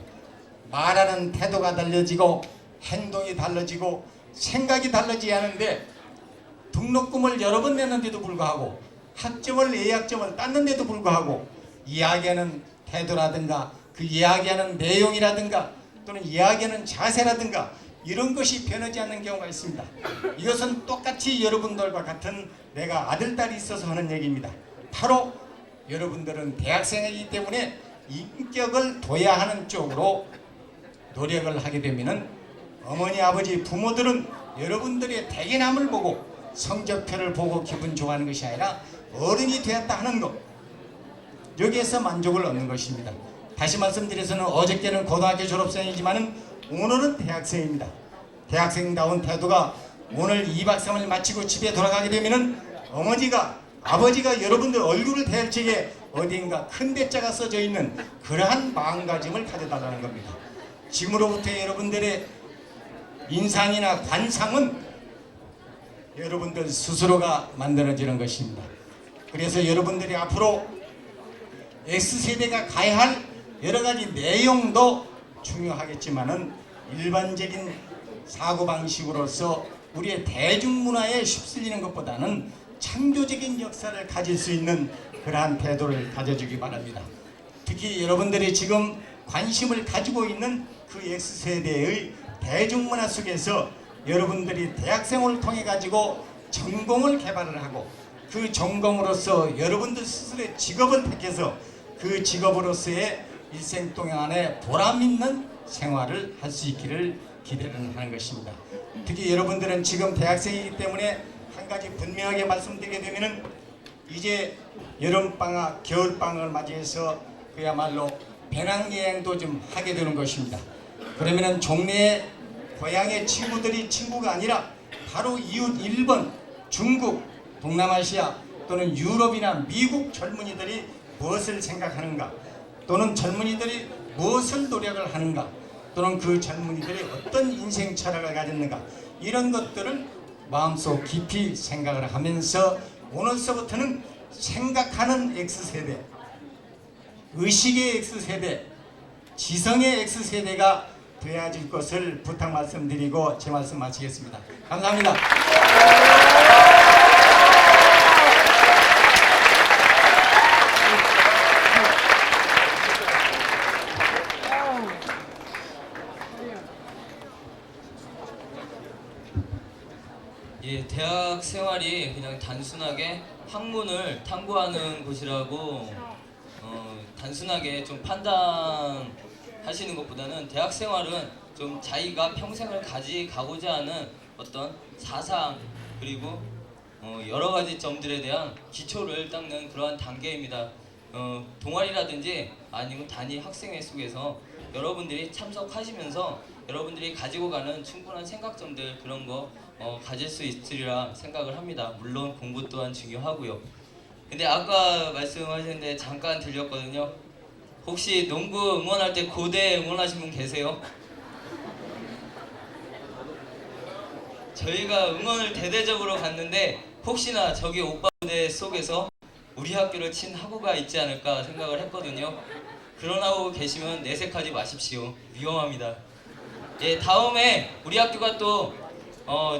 말하는 태도가 달라지고 행동이 달라지고 생각이 달라지야 하는데 등록금을 여러 번 냈는데도 불구하고 학점을 A학점을 땄는데도 불구하고 이야기하는 태도라든가 그 이야기하는 내용이라든가 또는 이야기하는 자세라든가 이런 것이 변하지 않는 경우가 있습니다. 이것은 똑같이 여러분들과 같은 내가 아들, 딸이 있어서 하는 얘기입니다. 바로 여러분들은 대학생이기 때문에 인격을 둬야 하는 쪽으로 노력을 하게 되면은 어머니, 아버지, 부모들은 여러분들의 대견함을 보고 성적표를 보고 기분 좋아하는 것이 아니라 어른이 되었다 하는 것, 여기에서 만족을 얻는 것입니다. 다시 말씀드려서는 어저께는 고등학교 졸업생이지만은 오늘은 대학생입니다. 대학생다운 태도가 오늘 2박 3일 마치고 집에 돌아가게 되면은 어머니가 아버지가 여러분들 얼굴을 대할 적에 어딘가 큰 대자가 써져 있는 그러한 마음가짐을 가져달라는 겁니다. 지금으로부터 여러분들의 인상이나 관상은 여러분들 스스로가 만들어지는 것입니다. 그래서 여러분들이 앞으로 X세대가 가야 할 여러 가지 내용도 중요하겠지만은 일반적인 사고방식으로서 우리의 대중문화에 휩쓸리는 것보다는 창조적인 역사를 가질 수 있는 그러한 태도를 가져주기 바랍니다. 특히 여러분들이 지금 관심을 가지고 있는 그 X세대의 대중문화 속에서 여러분들이 대학생을 통해 가지고 전공을 개발을 하고 그 전공으로서 여러분들 스스로의 직업을 택해서 그 직업으로서의 일생 동안에 보람 있는 생활을 할 수 있기를 기대를 하는 것입니다. 특히 여러분들은 지금 대학생이기 때문에 한 가지 분명하게 말씀드리게 되면은 이제 여름방학, 겨울방학을 맞이해서 그야말로 배낭여행도 좀 하게 되는 것입니다. 그러면은 종래에 고향의 친구들이 친구가 아니라 바로 이웃 일본, 중국, 동남아시아 또는 유럽이나 미국 젊은이들이 무엇을 생각하는가, 또는 젊은이들이 무엇을 노력을 하는가, 또는 그 젊은이들이 어떤 인생 철학을 가졌는가, 이런 것들을 마음속 깊이 생각을 하면서 오늘서부터는 생각하는 X세대, 의식의 X세대, 지성의 X세대가 되어질 것을 부탁 말씀드리고 제 말씀 마치겠습니다. 감사합니다. 예, 대학 생활이 그냥 단순하게 학문을 탐구하는 곳이라고 단순하게 좀 판단하시는 것보다는 대학 생활은 좀 자기가 평생을 가져가고자 하는 어떤 사상 그리고 여러 가지 점들에 대한 기초를 닦는 그러한 단계입니다. 동아리라든지 아니면 단위 학생회 속에서 여러분들이 참석하시면서 여러분들이 가지고 가는 충분한 생각점들 그런 거 가질 수 있으리라 생각을 합니다. 물론 공부 또한 중요하고요. 근데 아까 말씀하셨는데 잠깐 들렸거든요. 혹시 농구 응원할 때 고대 응원하신 분 계세요? 저희가 응원을 대대적으로 갔는데 혹시나 저기 오빠 무대 속에서 우리 학교를 친 학우가 있지 않을까 생각을 했거든요. 그런 학우 계시면 내색하지 마십시오. 위험합니다. 예, 다음에 우리 학교가 또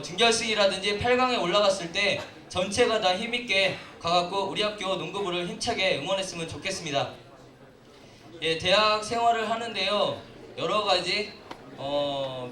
준결승이라든지 8강에 올라갔을 때 전체가 다 힘있게 가갖고 우리 학교 농구부를 힘차게 응원했으면 좋겠습니다. 예, 대학 생활을 하는데요, 여러 가지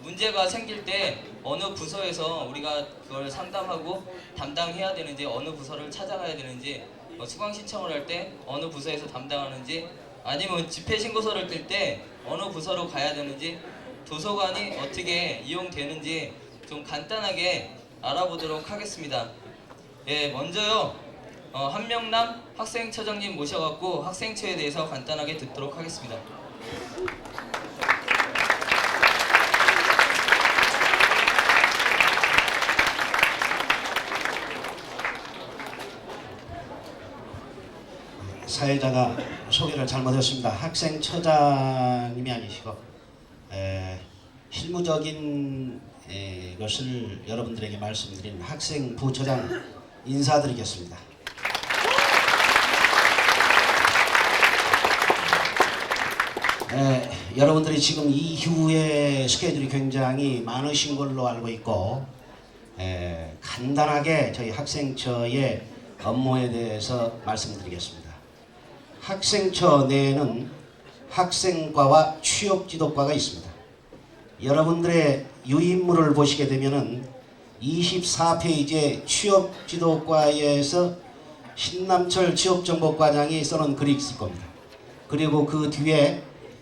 문제가 생길 때 어느 부서에서 우리가 그걸 상담하고 담당해야 되는지, 어느 부서를 찾아가야 되는지, 수강 신청을 할 때 어느 부서에서 담당하는지, 아니면 집회 신고서를 뜰 때 어느 부서로 가야 되는지, 도서관이 어떻게 이용되는지 좀 간단하게 알아보도록 하겠습니다. 예, 먼저요, 한명남 학생처장님 모셔갖고 학생처에 대해서 간단하게 듣도록 하겠습니다. 사회자가 소개를 잘못했습니다. 학생처장님이 아니시고 실무적인 것을 여러분들에게 말씀드린 학생부처장 인사드리겠습니다. 여러분들이 지금 이후에 스케줄이 굉장히 많으신 걸로 알고 있고 간단하게 저희 학생처의 업무에 대해서 말씀드리겠습니다. 학생처 내에는 학생과와 취업지도과가 있습니다. 여러분들의 유인물을 보시게 되면은 24페이지에 취업지도과에서 신남철 취업정보과장이 써놓은 글이 있을 겁니다. 그리고 그 뒤에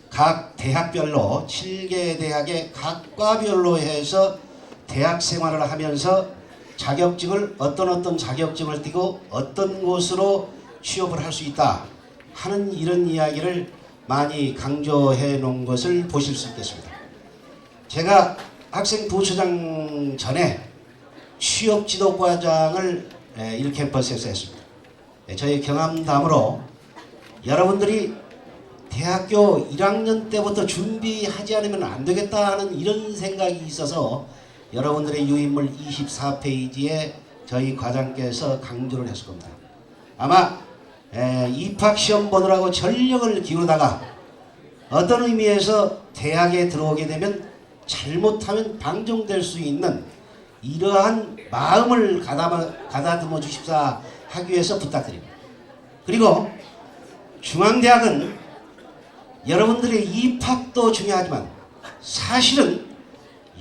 각 대학별로 7개 대학의 각 과별로 해서 대학 생활을 하면서 자격증을 어떤 자격증을 띠고 어떤 곳으로 취업을 할 수 있다 하는 이런 이야기를 많이 강조해 놓은 것을 보실 수 있겠습니다. 제가 학생부처장 전에 취업지도과장을 1캠퍼스에서 했습니다. 저희 경험담으로 여러분들이 대학교 1학년 때부터 준비하지 않으면 안 되겠다 하는 이런 생각이 있어서 여러분들의 유인물 24페이지에 저희 과장께서 강조를 했을 겁니다. 아마 입학시험 보느라고 전력을 기울다가 어떤 의미에서 대학에 들어오게 되면 잘못하면 방종될 수 있는 이러한 마음을 가다듬어 주십사 하기 위해서 부탁드립니다. 그리고 중앙대학은 여러분들의 입학도 중요하지만 사실은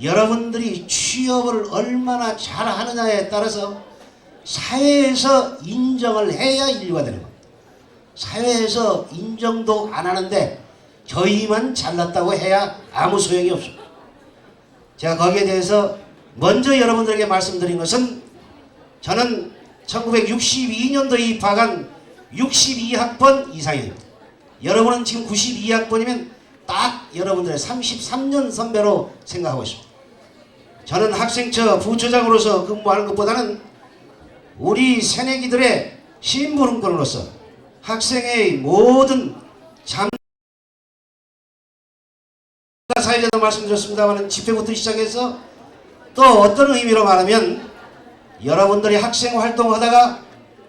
여러분들이 취업을 얼마나 잘하느냐에 따라서 사회에서 인정을 해야 인류가 되는 겁니다. 사회에서 인정도 안 하는데 저희만 잘났다고 해야 아무 소용이 없습니다. 제가 거기에 대해서 먼저 여러분들에게 말씀드린 것은 저는 1962년도에 입학한 62학번 이상입니다. 여러분은 지금 92학번이면 딱 여러분들의 33년 선배로 생각하고 있습니다. 저는 학생처 부처장으로서 근무하는 것보다는 우리 새내기들의 심부름꾼으로서 학생의 모든 사회자도 말씀드렸습니다만 집회부터 시작해서 또 어떤 의미로 말하면 여러분들이 학생 활동하다가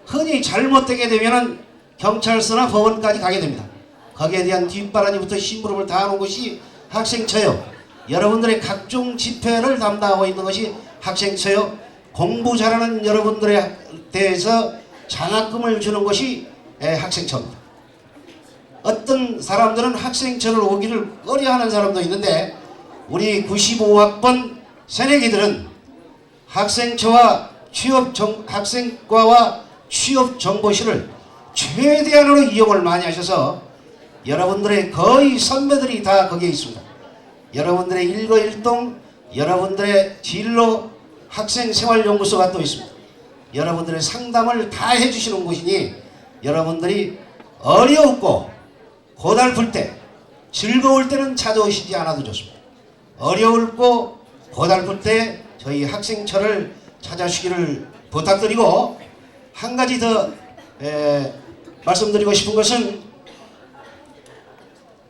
흔히 잘못되게 되면 경찰서나 법원까지 가게 됩니다. 거기에 대한 뒷바라지부터 심부름을 다 하는 것이 학생처요. 여러분들의 각종 집회를 담당하고 있는 것이 학생처요. 공부 잘하는 여러분들에 대해서 장학금을 주는 것이 학생처입니다. 어떤 사람들은 학생처를 오기를 꺼려하는 사람도 있는데 우리 95학번 새내기들은 학생처와 학생과와 취업정보실을 최대한으로 이용을 많이 하셔서 여러분들의 거의 선배들이 다 거기에 있습니다. 여러분들의 일거일동, 여러분들의 진로, 학생생활연구소가 또 있습니다. 여러분들의 상담을 다 해주시는 곳이니 여러분들이 어려웠고 고달플 때, 즐거울 때는 찾아오시지 않아도 좋습니다. 어려울고 고달플 때 저희 학생처를 찾아주시기를 부탁드리고, 한 가지 더 말씀드리고 싶은 것은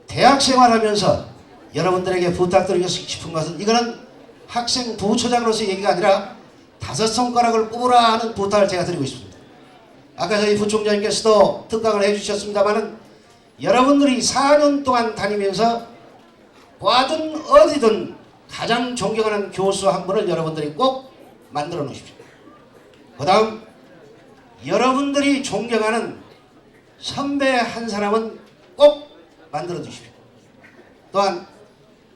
대학 생활하면서 여러분들에게 부탁드리고 싶은 것은, 이거는 학생 부처장으로서 얘기가 아니라 5손가락을 꼽으라 하는 부탁을 제가 드리고 싶습니다. 아까 저희 부총장님께서도 특강을 해주셨습니다마는 여러분들이 4년 동안 다니면서 과든 어디든 가장 존경하는 교수 한 분을 여러분들이 꼭 만들어 놓으십시오. 그 다음 여러분들이 존경하는 선배 한 사람은 꼭 만들어 두십시오. 또한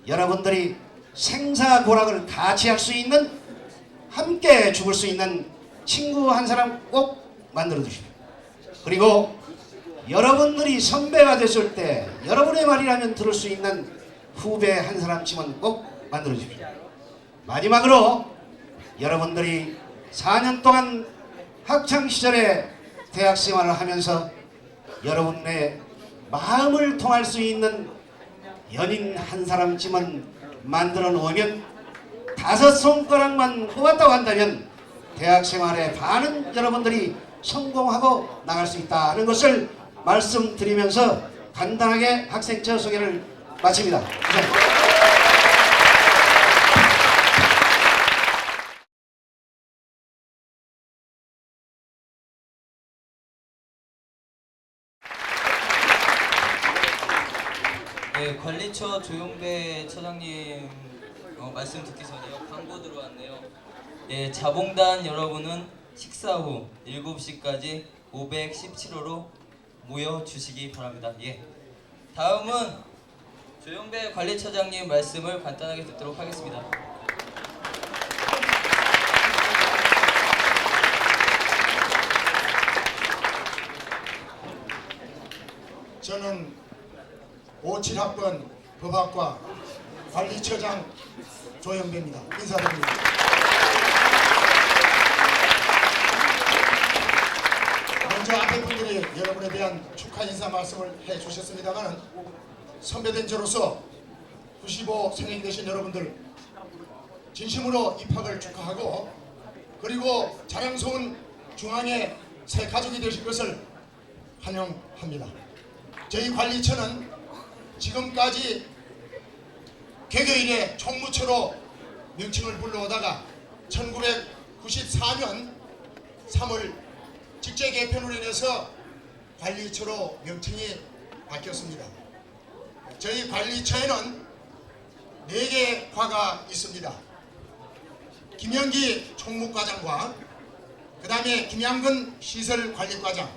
여러분들이 생사고락을 같이 할 수 있는, 함께 죽을 수 있는 친구 한 사람 꼭 만들어 두십시오. 그리고 여러분들이 선배가 됐을 때 여러분의 말이라면 들을 수 있는 후배 한 사람쯤은 꼭 만들어 주십시오. 마지막으로 여러분들이 4년 동안 학창시절에 대학생활을 하면서 여러분의 마음을 통할 수 있는 연인 한 사람쯤은 만들어 놓으면 5손가락만 뽑았다고 한다면 대학생활의 반은 여러분들이 성공하고 나갈 수 있다는 것을 말씀드리면서 간단하게 학생처 소개를 마칩니다. 감사합니다. 네, 관리처 조용배 처장님 말씀 듣기 전에요. 광고 들어왔네요. 예, 자봉단 여러분은 식사 후 7시까지 517호로 모여 주시기 바랍니다. 예. 다음은 조영배 관리처장님 말씀을 간단하게 듣도록 하겠습니다. 저는 57학번 법학과 관리처장 조영배입니다. 인사드립니다. 먼저 앞에 분들이 여러분에 대한 축하 인사 말씀을 해주셨습니다만 선배된 저로서 95 생일 되신 여러분들 진심으로 입학을 축하하고 그리고 자랑스러운 중앙의 새 가족이 되실 것을 환영합니다. 저희 관리처는 지금까지 개교 이래 총무처로 명칭을 불러오다가 1994년 3월 직제 개편으로 인해서 관리처로 명칭이 바뀌었습니다. 저희 관리처에는 4개의 과가 있습니다. 김영기 총무과장과 그 다음에 김양근 시설관리과장,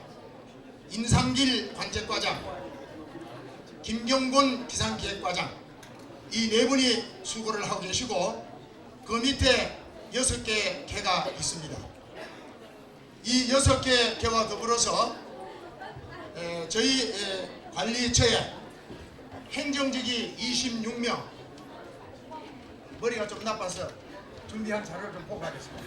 임상길 관제과장, 김경곤 기상기획과장 이 4분이 수고를 하고 계시고 그 밑에 6개의 개가 있습니다. 이 6개의 개와 더불어서 저희 관리처에 행정직이 26명, 머리가 좀 나빠서 준비한 자료를 좀 보고 가겠습니다.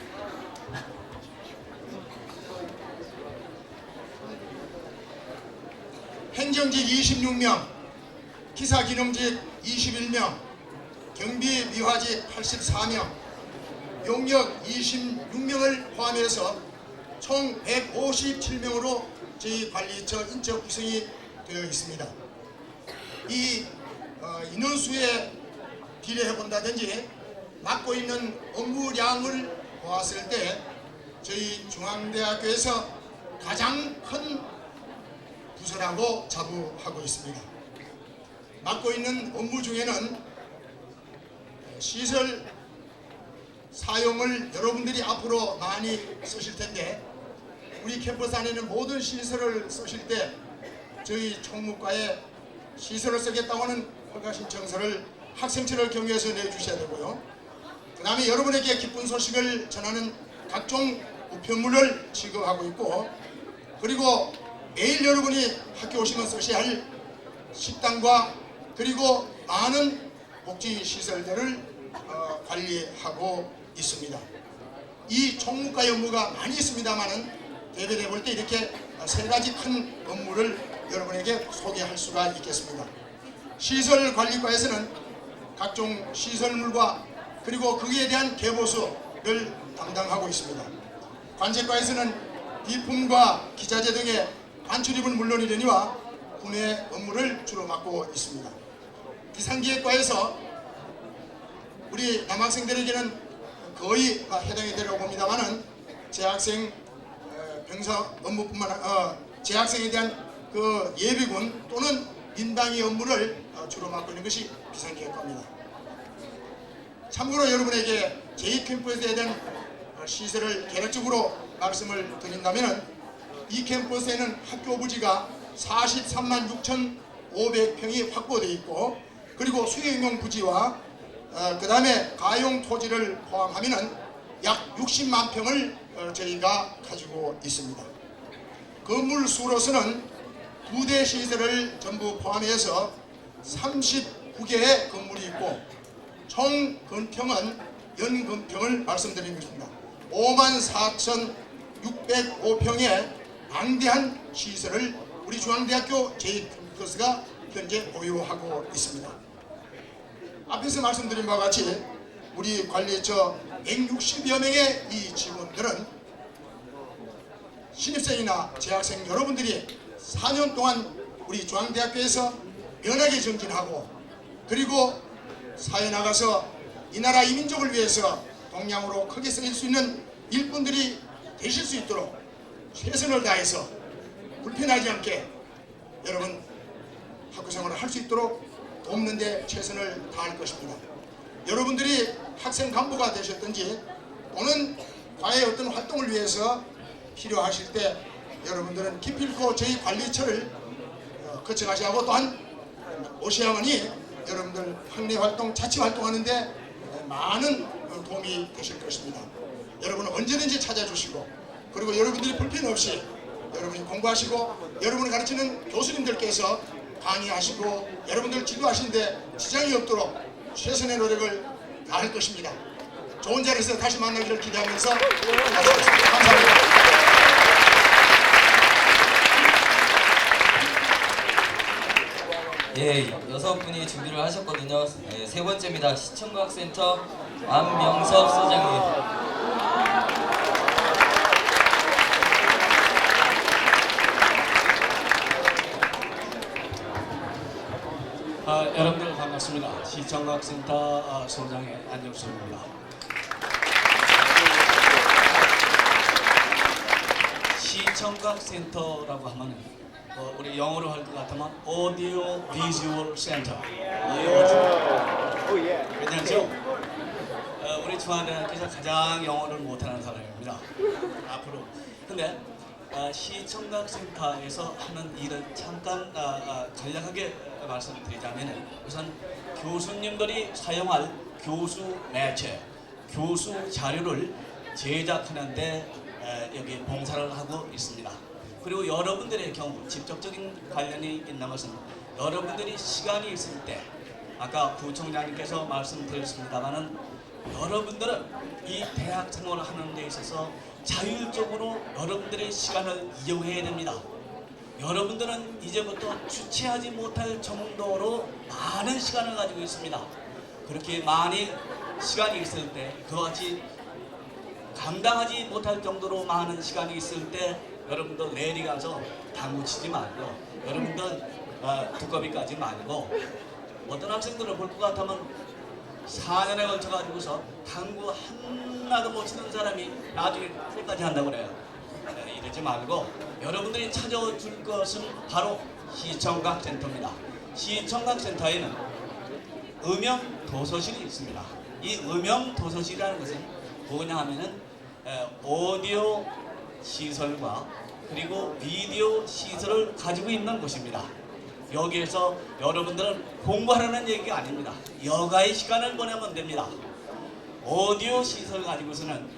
행정직 26명, 기사기능직 21명, 경비미화직 84명, 용역 26명을 포함해서 총 157명으로 저희 관리처 인적 구성이 되어 있습니다. 이 인원수에 비례해 본다든지 맡고 있는 업무량을 보았을 때 저희 중앙대학교에서 가장 큰 부서라고 자부하고 있습니다. 맡고 있는 업무 중에는 시설 사용을 여러분들이 앞으로 많이 쓰실 텐데 우리 캠퍼스 안에 있는 모든 시설을 쓰실 때 저희 총무과에 시설을 쓰겠다고 하는 허가 신청서를 학생처를 경유해서 내주셔야 되고요. 그 다음에 여러분에게 기쁜 소식을 전하는 각종 우편물을 지급하고 있고 그리고 매일 여러분이 학교 오시면 쓰셔야 할 식당과 그리고 많은 복지시설들을 관리하고 있습니다. 이 총무과의 업무가 많이 있습니다만은 대별해 볼 때 이렇게 3가지 큰 업무를 여러분에게 소개할 수가 있겠습니다. 시설관리과에서는 각종 시설물과 그리고 거기에 대한 개보수를 담당하고 있습니다. 관제과에서는 비품과 기자재 등의 반출입은 물론이려니와 구매 업무를 주로 맡고 있습니다. 기상기획과에서 우리 남학생들에게는 거의 해당이 되려고 봅니다만은 재학생 병사 업무뿐만 아니라 재학생에 대한 그 예비군 또는 민방위 업무를 주로 맡고 있는 것이 기상기획과입니다. 참고로 여러분에게 제2캠퍼스에 대한 시설을 개략적으로 말씀을 드린다면 이 캠퍼스에는 학교 부지가 43만 6,500평이 확보되어 있고 그리고 수용용 부지와 그 다음에 가용 토지를 포함하면 약 60만 평을 저희가 가지고 있습니다. 건물 수로서는 2대 시설을 전부 포함해서 39개의 건물이 있고 총 건평은 연건평을 말씀드리는 것입니다. 54,605평의 방대한 시설을 우리 중앙대학교 제2캠퍼스가 현재 보유하고 있습니다. 앞에서 말씀드린 바와 같이 우리 관리처 160여 명의 이 직원들은 신입생이나 재학생 여러분들이 4년 동안 우리 중앙대학교에서 연하게 정진하고 그리고 사회 나가서 이 나라 이 민족을 위해서 동량으로 크게 쓰일 수 있는 일꾼들이 되실 수 있도록 최선을 다해서 불편하지 않게 여러분 학교생활을 할 수 있도록 돕는 데 최선을 다할 것입니다. 여러분들이 학생 간부가 되셨든지 또는 과외 어떤 활동을 위해서 필요하실 때 여러분들은 기필코 저희 관리처를 거쳐가셔야 하고 또한 오셔야만이 여러분들 학내 활동, 자치 활동하는데 많은 도움이 되실 것입니다. 여러분은 언제든지 찾아주시고 그리고 여러분들이 불편 없이 여러분이 공부하시고 여러분을 가르치는 교수님들께서 강의하시고 여러분들 지도하시는데 지장이 없도록 최선의 노력을 다할 것입니다. 좋은 자리에서 다시 만나기를 기대하면서 마치겠습니다. 감사합니다. 예, 6분이 준비를 하셨거든요. 네, 세 번째입니다. 시청각센터 안명섭 소장님. 여러분들 반갑습니다. 시청각센터 소장의 안영수입니다. 시청각센터라고 하면 우리 영어로 할 것 같으면 오디오 비주얼 센터. 괜찮죠? 우리 중앙대학교에서 가장 영어를 못하는 사람입니다. 앞으로. 근데 시청각센터에서 하는 일을 잠깐 간략하게 말씀드리자면 우선 교수님들이 사용할 교수 매체, 교수 자료를 제작하는데 여기 봉사를 하고 있습니다. 그리고 여러분들의 경우 직접적인 관련이 있는 것은 여러분들이 시간이 있을 때 아까 부총장님께서 말씀드렸습니다마는 여러분들은 이 대학 생활을 하는 데 있어서 자율적으로 여러분들의 시간을 이용해야 됩니다. 여러분들은 이제부터 주체하지 못할 정도로 많은 시간을 가지고 있습니다. 그렇게 많이 시간이 있을 때 그와 같이 감당하지 못할 정도로 많은 시간이 있을 때 여러분들 내리 가서 당구 치지 말고 여러분들 두꺼비 까지 말고 어떤 학생들을 볼 것 같으면 4년에 걸쳐 가지고서 당구 하나도 못 치는 사람이 나중에 끝까지 한다고 그래요. 이러지 말고 여러분들이 찾아줄 것은 바로 시청각센터입니다. 시청각센터에는 음영 도서실이 있습니다. 이 음영 도서실이라는 것은 뭐냐 하면은 오디오 시설과 그리고 비디오 시설을 가지고 있는 곳입니다. 여기에서 여러분들은 공부하라는 얘기가 아닙니다. 여가의 시간을 보내면 됩니다. 오디오 시설 가지고서는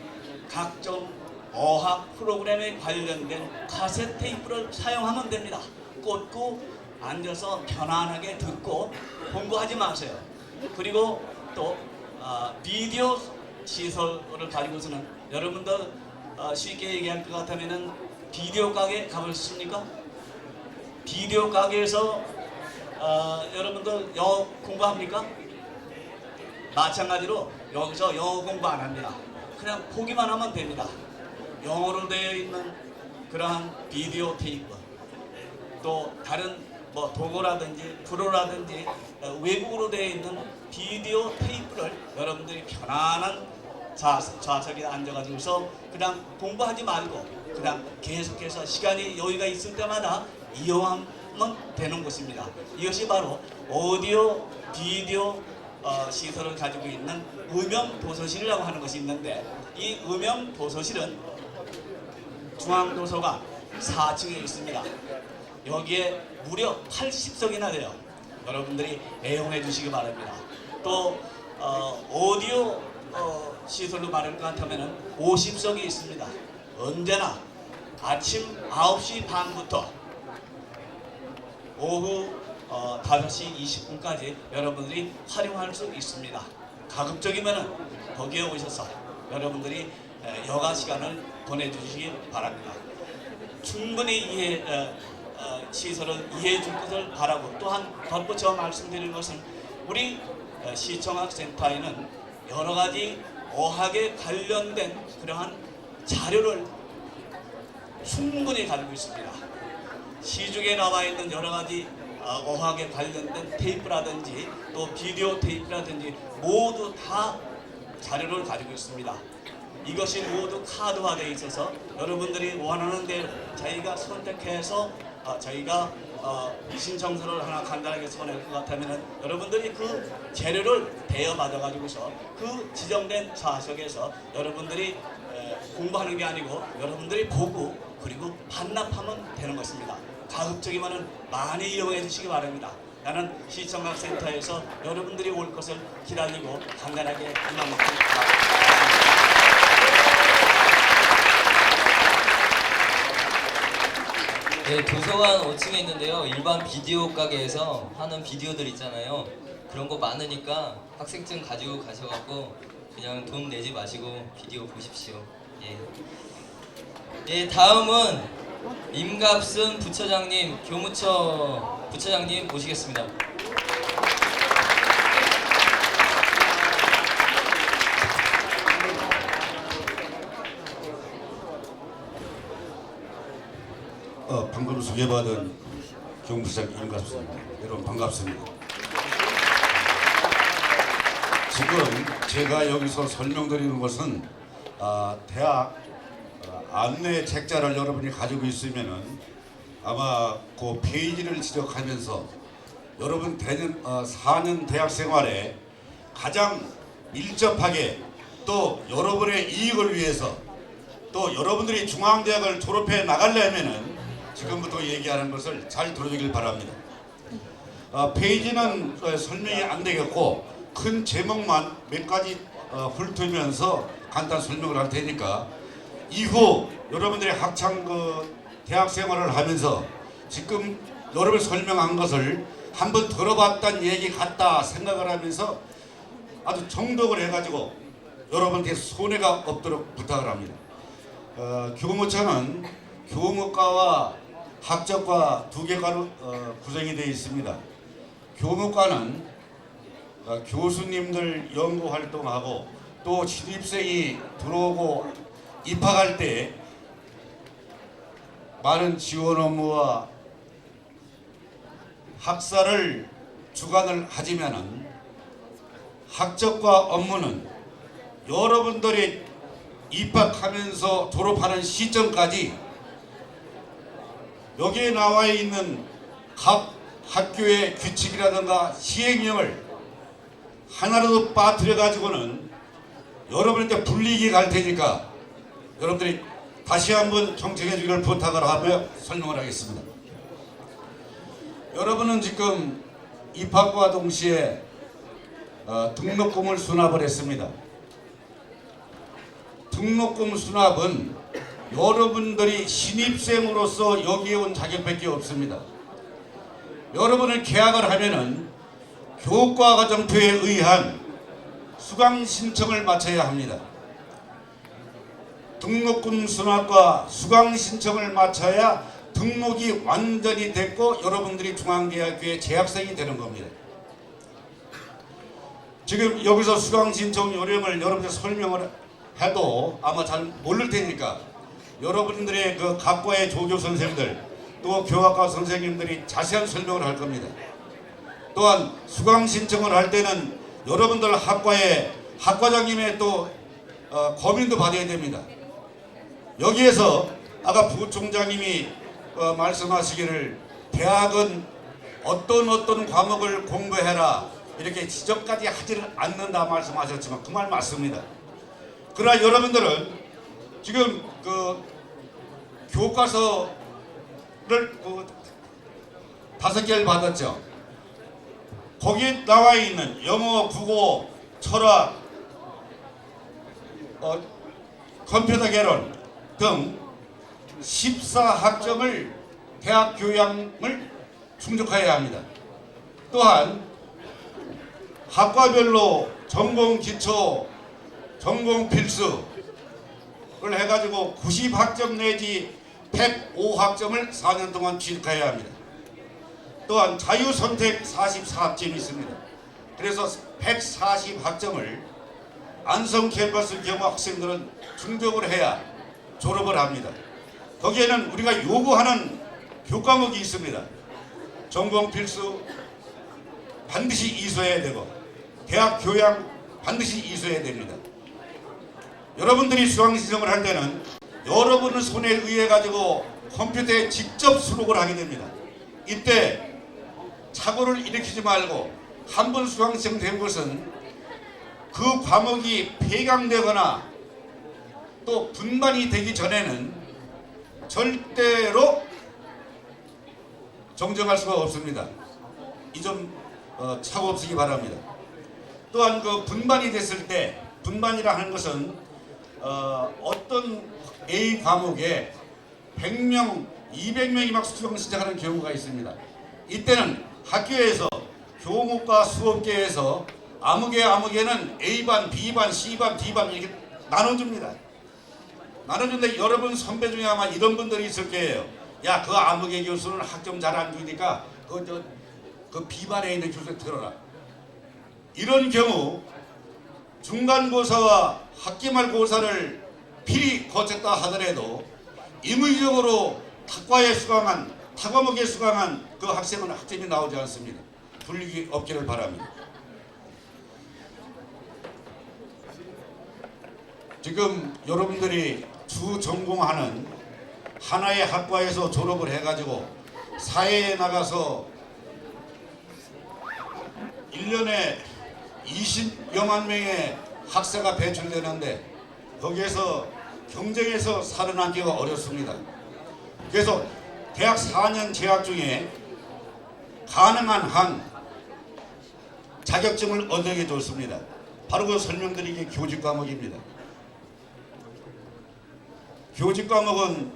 각종 어학 프로그램에 관련된 카세트 테이프를 사용하면 됩니다. 꽂고 앉아서 편안하게 듣고 공부하지 마세요. 그리고 또 비디오 시설을 가지고서는 여러분들 쉽게 얘기할 것 같으면은 비디오 가게 가보셨습니까? 비디오 가게에서 여러분들 영어 공부합니까? 마찬가지로 여기서 영어 공부 안 합니다. 그냥 보기만 하면 됩니다. 영어로 되어 있는 그러한 비디오 테이프 또 다른 뭐 도구라든지 프로라든지 외국어로 되어 있는 비디오 테이프를 여러분들이 편안한 좌석에 앉아가지고서 그냥 공부하지 말고 그냥 계속해서 시간이 여유가 있을 때마다 이용하면 되는 것입니다. 이것이 바로 오디오 비디오 시설을 가지고 있는 음영 도서실이라고 하는 것이 있는데 이 음영 도서실은 중앙도서관 4층에 있습니다. 여기에 무려 80석이나 돼요. 여러분들이 애용해 주시기 바랍니다. 또 오디오 시설로 말할 것 같으면 50석이 있습니다. 언제나 아침 9시 반부터 오후 5시 20분까지 여러분들이 활용할 수 있습니다. 가급적이면 거기에 오셔서 여러분들이 여가 시간을 보내주시기 바랍니다. 충분히 시설을 이해해 줄 것을 바라고 또한 덧붙여 말씀드릴 것은 우리 시청학센터에는 여러 가지 어학에 관련된 그러한 자료를 충분히 가지고 있습니다. 시중에 나와 있는 여러 가지 어학에 관련된 테이프라든지 또 비디오 테이프라든지 모두 다 자료를 가지고 있습니다. 이것이 모두 카드화되어 있어서 여러분들이 원하는 대로 자기가 선택해서 저희가 신청서를 하나 간단하게 써낼 것 같으면 여러분들이 그 재료를 대여받아 가지고서 그 지정된 좌석에서 여러분들이 공부하는 게 아니고 여러분들이 보고 그리고 반납하면 되는 것입니다. 가급적이면 많이 이용해 주시기 바랍니다. 나는 시청각센터에서 여러분들이 올 것을 기다리고 간단하게 이만큼 네, 도서관 5층에 있는데요. 일반 비디오 가게에서 하는 비디오들 있잖아요. 그런 거 많으니까 학생증 가지고 가셔갖고 그냥 돈 내지 마시고 비디오 보십시오. 예. 예, 다음은 임갑순 부처장님, 교무처 부처장님 모시겠습니다. 방금 소개받은 교무부장 임갑순입니다. 여러분 반갑습니다. 지금 제가 여기서 설명드리는 것은 대학 안내 책자를 여러분이 가지고 있으면은 아마 그 페이지를 지적하면서 여러분 4년 대학 생활에 가장 밀접하게 또 여러분의 이익을 위해서 또 여러분들이 중앙대학을 졸업해 나가려면은 지금부터 얘기하는 것을 잘 들어주길 바랍니다. 페이지는 설명이 안 되겠고 큰 제목만 몇 가지 훑으면서 간단 설명을 할 테니까 이후 여러분들이 학창 대학 생활을 하면서 지금 여러분이 설명한 것을 한번 들어봤다는 얘기 같다 생각을 하면서 아주 정독을 해가지고 여러분께 손해가 없도록 부탁을 합니다. 교무처는 교무과와 학적과 두 개과로 구성이 되어 있습니다. 교무과는 교수님들 연구 활동하고 또 신입생이 들어오고 입학할 때 많은 지원 업무와 학사를 주관을 하지만은 학적과 업무는 여러분들이 입학하면서 졸업하는 시점까지 여기에 나와 있는 각 학교의 규칙이라든가 시행령을 하나라도 빠뜨려 가지고는 여러분한테 불리익이 갈 테니까 여러분들이 다시 한번 경청해 주기를 부탁을 하며 설명을 하겠습니다. 여러분은 지금 입학과 동시에 등록금을 수납을 했습니다. 등록금 수납은 여러분들이 신입생으로서 여기에 온 자격밖에 없습니다. 여러분을 계약을 하면은 교과과정표에 의한 수강 신청을 마쳐야 합니다. 등록금 수납과 수강 신청을 마쳐야 등록이 완전히 됐고 여러분들이 중앙대학교의 재학생이 되는 겁니다. 지금 여기서 수강 신청 요령을 여러분들 설명을 해도 아마 잘 모를 테니까 여러분들의 그 각과의 조교 선생님들 또 교학과 선생님들이 자세한 설명을 할 겁니다. 또한 수강 신청을 할 때는 여러분들 학과의 학과장님의 또 검인도 받아야 됩니다. 여기에서 아까 부총장님이 말씀하시기를 대학은 어떤 과목을 공부해라 이렇게 지적까지 하지는 않는다 말씀하셨지만 그 말 맞습니다. 그러나 여러분들은 지금 그 교과서를 5개를 받았죠. 거기에 나와 있는 영어, 국어, 철학, 컴퓨터 개론 등 14학점을 대학 교양을 충족해야 합니다. 또한 학과별로 전공 기초, 전공 필수를 해가지고 90학점 내지 105학점을 4년 동안 취득해야 합니다. 또한 자유선택 44학점이 있습니다. 그래서 140학점을 안성 캠퍼스 경우 학생들은 충족을 해야 졸업을 합니다. 거기에는 우리가 요구하는 교과목이 있습니다. 전공 필수 반드시 이수해야 되고 대학 교양 반드시 이수해야 됩니다. 여러분들이 수강 신청을 할 때는 여러분의 손에 의해 가지고 컴퓨터에 직접 수록을 하게 됩니다. 이때 착오를 일으키지 말고 한 번 수강생 된 것은 그 과목이 폐강되거나 또 분반이 되기 전에는 절대로 정정할 수가 없습니다. 이 점 착오 없으기 바랍니다. 또한 그 분반이 됐을 때, 분반이라 하는 것은 어떤 A 과목에 100명, 200명이 막 수강 신청하는 경우가 있습니다. 이때는 학교에서 교목과 수업계에서 아무개는 A반, B반, C반, D반 이렇게 나눠줍니다. 나눠주는데 여러분 선배 중에 아마 이런 분들이 있을 거예요. 야, 그 아무개 교수는 학점 잘 안 주니까 그 B반에 있는 교수 들어라. 이런 경우 중간고사와 학기말고사를 필히 거쳤다 하더라도 임의적으로 타과목에 수강한 그 학생은 학점이 나오지 않습니다. 불이익이 없기를 바랍니다. 지금 여러분들이 주 전공하는 하나의 학과에서 졸업을 해가지고 사회에 나가서 1년에 20여만 명의 학사가 배출되는데 거기에서 경쟁에서 살아남기가 어렵습니다. 그래서 대학 4년 재학 중에 가능한 한 자격증을 얻게 좋습니다. 바로 그 설명드리기 교직 과목입니다. 교직 과목은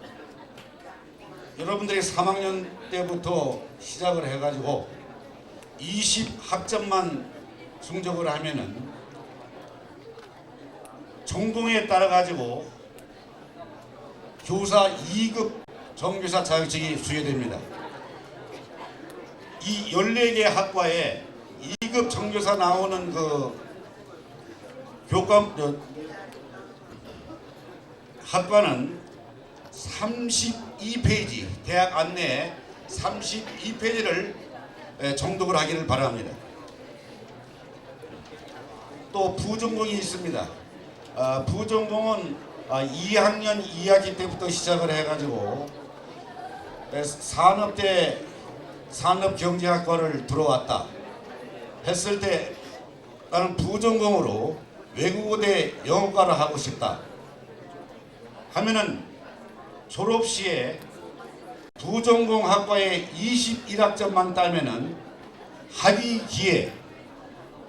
여러분들이 3학년 때부터 시작을 해가지고 20학점만 충족을 하면은 전공에 따라 가지고 교사 2급 정교사 자격증이 수여됩니다. 이 14개 학과에 2급 정교사 나오는 그 학과는 32페이지, 대학 안내에 32페이지를 정독을 하기를 바랍니다. 또 부전공이 있습니다. 부전공은 2학년 2학기 때부터 시작을 해가지고 산업대 산업경제학과를 들어왔다 했을 때 나는 부전공으로 외국어대 영어과를 하고 싶다 하면은 졸업 시에 부전공 학과에 21학점만 따면은 학위기에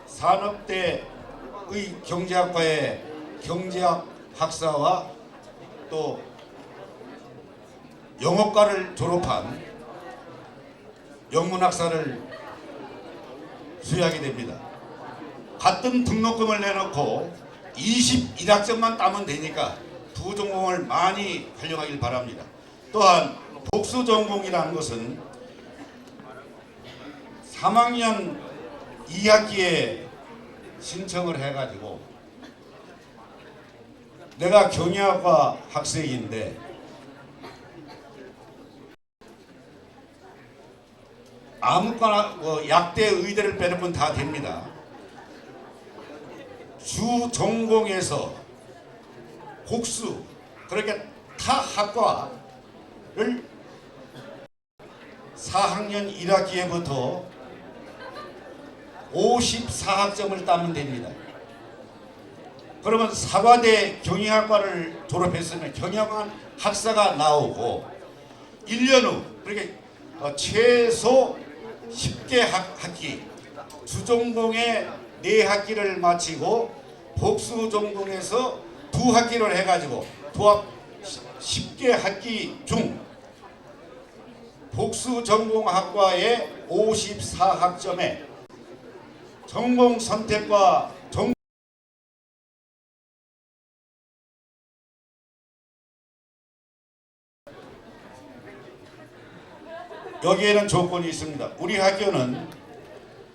산업대의 경제학과의 경제학 학사와 또 영어과를 졸업한 영문학사를 수여하게 됩니다. 같은 등록금을 내놓고 21학점만 따면 되니까 부전공을 많이 활용하길 바랍니다. 또한 복수전공이라는 것은 3학년 2학기에 신청을 해가지고 내가 경영학과 학생인데 아무거나 약대 의대를 빼놓으면 다 됩니다. 주 전공에서 복수 그러니까 타 학과를 4학년 1학기에부터 54학점을 따면 됩니다. 그러면 사과대 경영학과를 졸업했으면 경영학 학사가 나오고 1년 후 그러니까 최소 10개 학기 주전공의 4학기를 마치고 복수전공에서 2학기를 해가지고 도합 10개 학기 중 복수전공학과의 54학점에 전공 선택과 여기에는 조건이 있습니다. 우리 학교는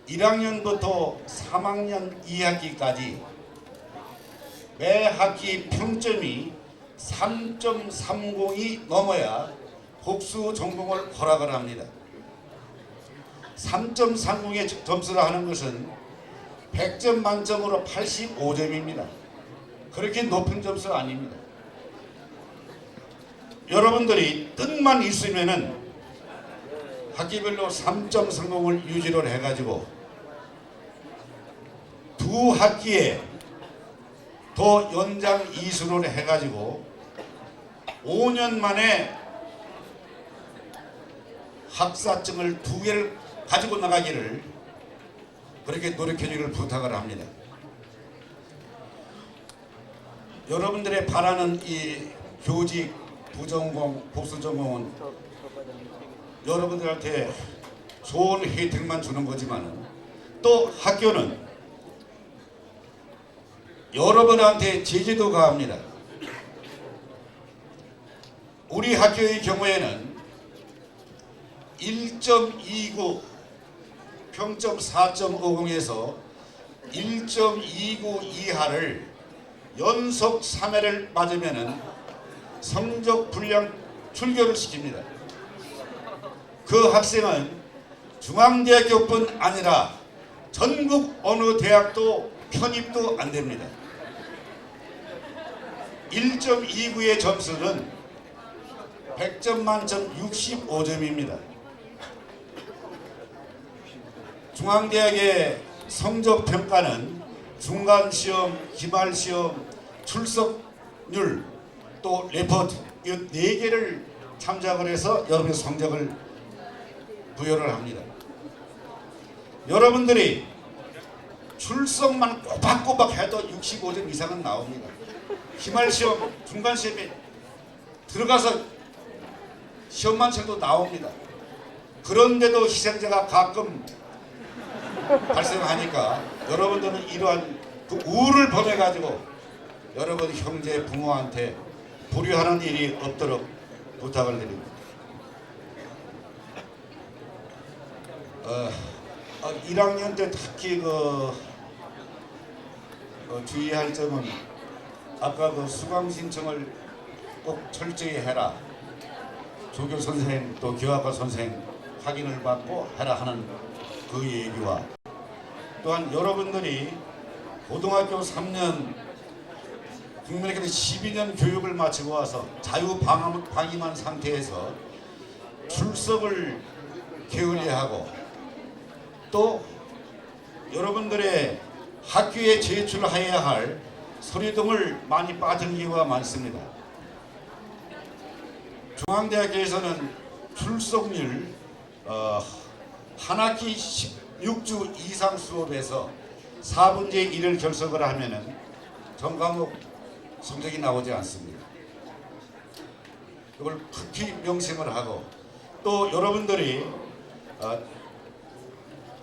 1학년부터 3학년 2학기까지 매 학기 평점이 3.30이 넘어야 복수 전공을 허락을 합니다. 3.30의 점수를 하는 것은 100점 만점으로 85점입니다. 그렇게 높은 점수는 아닙니다. 여러분들이 뜻만 있으면은 학기별로 3점 성공을 유지를 해가지고 두 학기에 더 연장 이수를 해가지고 5년 만에 학사증을 2개를 가지고 나가기를 그렇게 노력해 주기를 부탁을 합니다. 여러분들의 바라는 이 교직, 부전공, 복수전공은 여러분들한테 좋은 혜택만 주는 거지만 또 학교는 여러분한테 제재도 가합니다. 우리 학교의 경우에는 1.29 평점 4.50에서 1.29 이하를 연속 3회를 맞으면은 성적 불량 출교를 시킵니다. 그 학생은 중앙대학교뿐 아니라 전국 어느 대학도 편입도 안 됩니다. 1.29의 점수는 100점 만점 65점입니다. 중앙대학의 성적평가는 중간시험, 기말시험, 출석률, 또 레포트 이 4개를 참작을 해서 여러분의 성적을 부여를 합니다. 여러분들이 출석만 꼬박꼬박 해도 65점 이상은 나옵니다. 기말시험, 중간시험에 들어가서 시험만 쳐도 나옵니다. 그런데도 희생자가 가끔 발생하니까 여러분들은 이러한 그 우를 보내가지고 여러분 형제 부모한테 불효하는 일이 없도록 부탁을 드립니다. 1학년 때 특히 주의할 점은 아까 수강 신청을 꼭 철저히 해라. 조교 선생 또 교학과 선생 확인을 받고 해라 하는 그 얘기와 또한 여러분들이 고등학교 3년 국민학교 12년 교육을 마치고 와서 자유방임한 상태에서 출석을 게을리하고 또 여러분들의 학교에 제출해야 할 서류 등을 많이 빠뜨린 경우가 많습니다. 중앙대학교에서는 출석률 한 학기 16주 이상 수업에서 4분의 1을 결석을 하면은 전 과목 성적이 나오지 않습니다. 이걸 극히 명심을 하고 또 여러분들이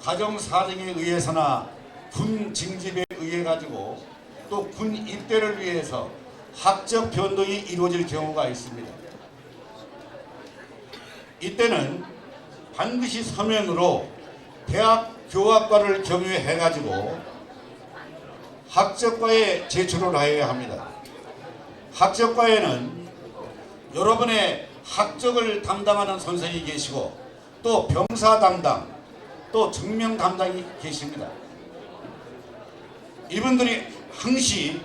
가정 사정에 의해서나 군 징집에 의해 가지고 또 군 입대를 위해서 학적 변동이 이루어질 경우가 있습니다. 이때는 반드시 서면으로 대학 교학과를 경유해 가지고 학적과에 제출을 하여야 합니다. 학적과에는 여러분의 학적을 담당하는 선생이 계시고 또 병사 담당 또 증명 담당이 계십니다. 이분들이 항시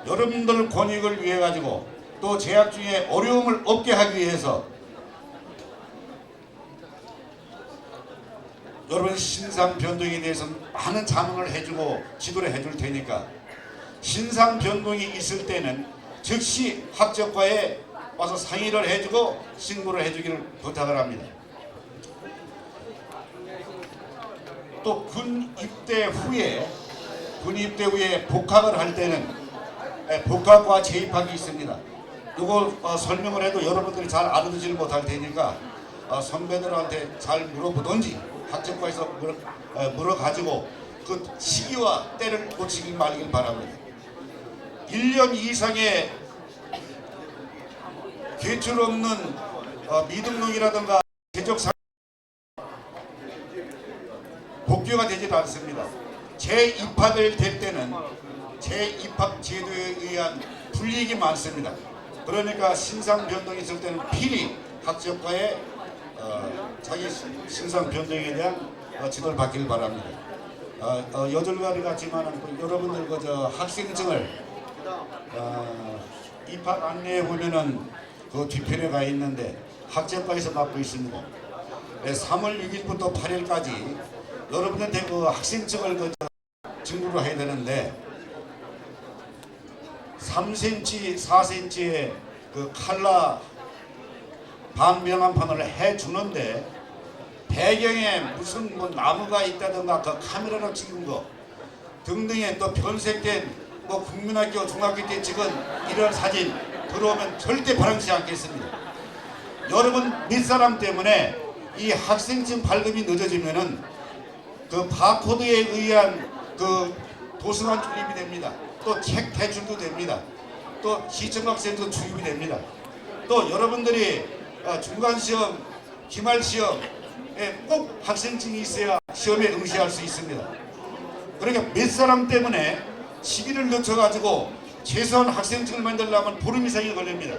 여러분들 권익을 위해 가지고 또 재학 중에 어려움을 없게 하기 위해서 여러분 신상 변동에 대해서 많은 자문을 해주고 지도를 해줄 테니까 신상 변동이 있을 때는 즉시 학적과에 와서 상의를 해주고 신고를 해주기를 부탁을 합니다. 또 군 입대 후에 복학을 할 때는 복학과 재입학이 있습니다. 이거 설명을 해도 여러분들이 잘 알아듣지를 못할 테니까 선배들한테 잘 물어보든지 학적과에서 물어가지고 그 시기와 때를 놓치길 말길 바랍니다. 1년 이상의 계출 없는 미등록이라든가 재적상 복귀가 되지 않습니다. 재입학을 될 때는 재입학 제도에 의한 불이익이 많습니다. 그러니까 신상 변동이 있을 때는 필히 학적과에 자기 신상 변동에 대한 지도를 받기를 바랍니다. 여덟가지 같지만 여러분들 학생증을 입학 안내에 보면은 그 뒤편에 가 있는데 학생과에서 맡고 있습니다. 3월 6일부터 8일까지 여러분한테 그 학생증을 그 증부를 해야 되는데 3cm, 4cm의 그 칼라 반명암판을 해주는데 배경에 무슨 뭐 나무가 있다든가 그 카메라로 찍은 거 등등의 또 변색된 뭐 국민학교 중학교 때 찍은 이런 사진 들어오면 절대 바람직지 않겠습니다. 여러분 몇 사람 때문에 이 학생증 발급이 늦어지면은 그 바코드에 의한 그 도서관 출입이 됩니다. 또 책 대출도 됩니다. 또 시청학생도 출입이 됩니다. 또 여러분들이 중간시험, 기말시험에 꼭 학생증이 있어야 시험에 응시할 수 있습니다. 그러니까 몇 사람 때문에 시기를 늦춰가지고 최소한 학생증을 만들려면 보름 이상이 걸립니다.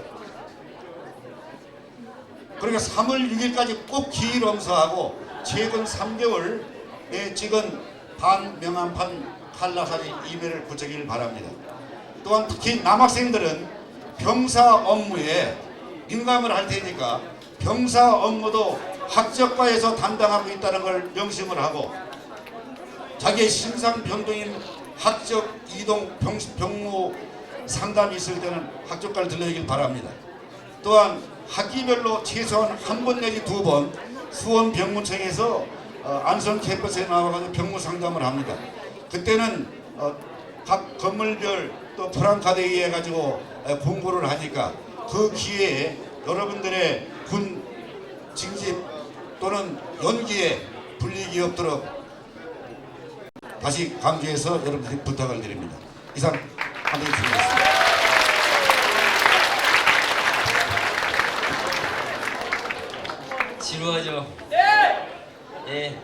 그러니까 3월 6일까지 꼭 기일엄수하고 최근 3개월에 찍은 반명암판 칼라 사진 이메일을 붙이길 바랍니다. 또한 특히 남학생들은 병사 업무에 민감을 할 테니까 병사 업무도 학적과에서 담당하고 있다는 걸 명심을 하고 자기의 신상 변동인 학적 이동 병무 상담이 있을 때는 학적과를 들러주길 바랍니다. 또한 학기별로 최소한 한 번 내지 2번 수원 병무청에서 안성 캠퍼스에 나와가지고 병무 상담을 합니다. 그때는 각 건물별 또 프랑카드에 의해 가지고 공부를 하니까 그 기회에 여러분들의 군 징집 또는 연기에 불이익이 없도록 다시 강조해서 여러분들께 부탁을 드립니다. 이상 한번 드리겠습니다. 지루하죠? 예,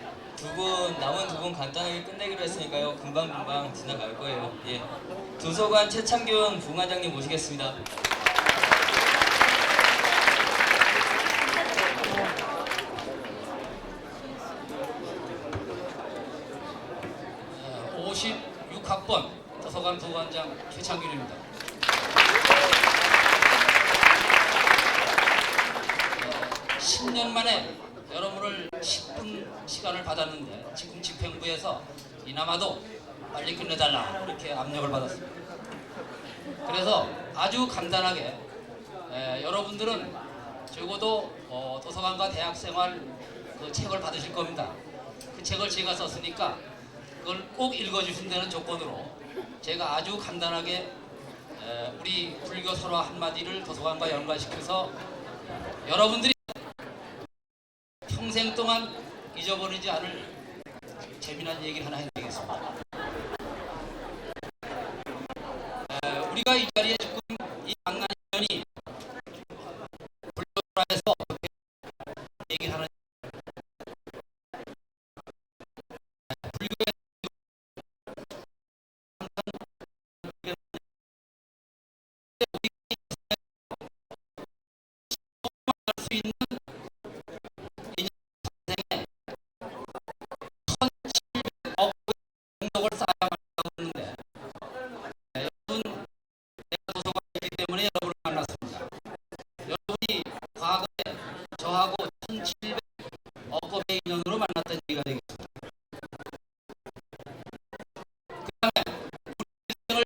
남은 두 분 간단하게 끝내기로 했으니까요. 금방금방 지나갈 거예요. 예, 도서관 최창균 부관장님 모시겠습니다. 어, 56학번 도서관 부관장 최창균입니다. 10년 만에 여러분을 10분 시간을 받았는데 지금 집행부에서 이나마도 빨리 끝내달라 이렇게 압력을 받았습니다. 그래서 아주 간단하게 여러분들은 적어도 도서관과 대학생활 그 책을 받으실 겁니다. 그 책을 제가 썼으니까 그걸 꼭 읽어주신다는 조건으로 제가 아주 간단하게 우리 불교 설화 한마디를 도서관과 연관시켜서 여러분들이 평생 동안 잊어버리지 않을 재미난 얘기를 하나 해드리겠습니다. 우리가 이 자리에 지금 이 강난년이 불교라에서 얘기를 하는 불교의 수 있는 공덕을 쌓아야 한다고 했는데 여러분 내가 도서관이기 때문에 여러분을 만났습니다. 여러분이 과거에 저하고 1700억겁의 인연으로 만났던 얘기가 되겠습니다. 그 다음에 우리 인생을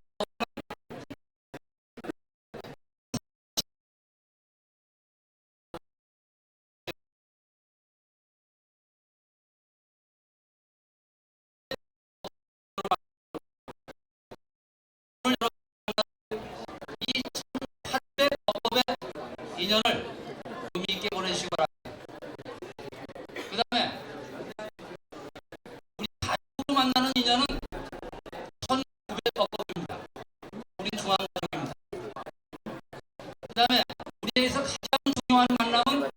이 1800억겁의 인연을 의미 있게 보내주시기 바랍니다. 그 다음에 우리 가족으로 만나는 인연은 1900억겁입니다. 우리 중앙가족입니다. 그 다음에 우리에서 가장 중요한 만남은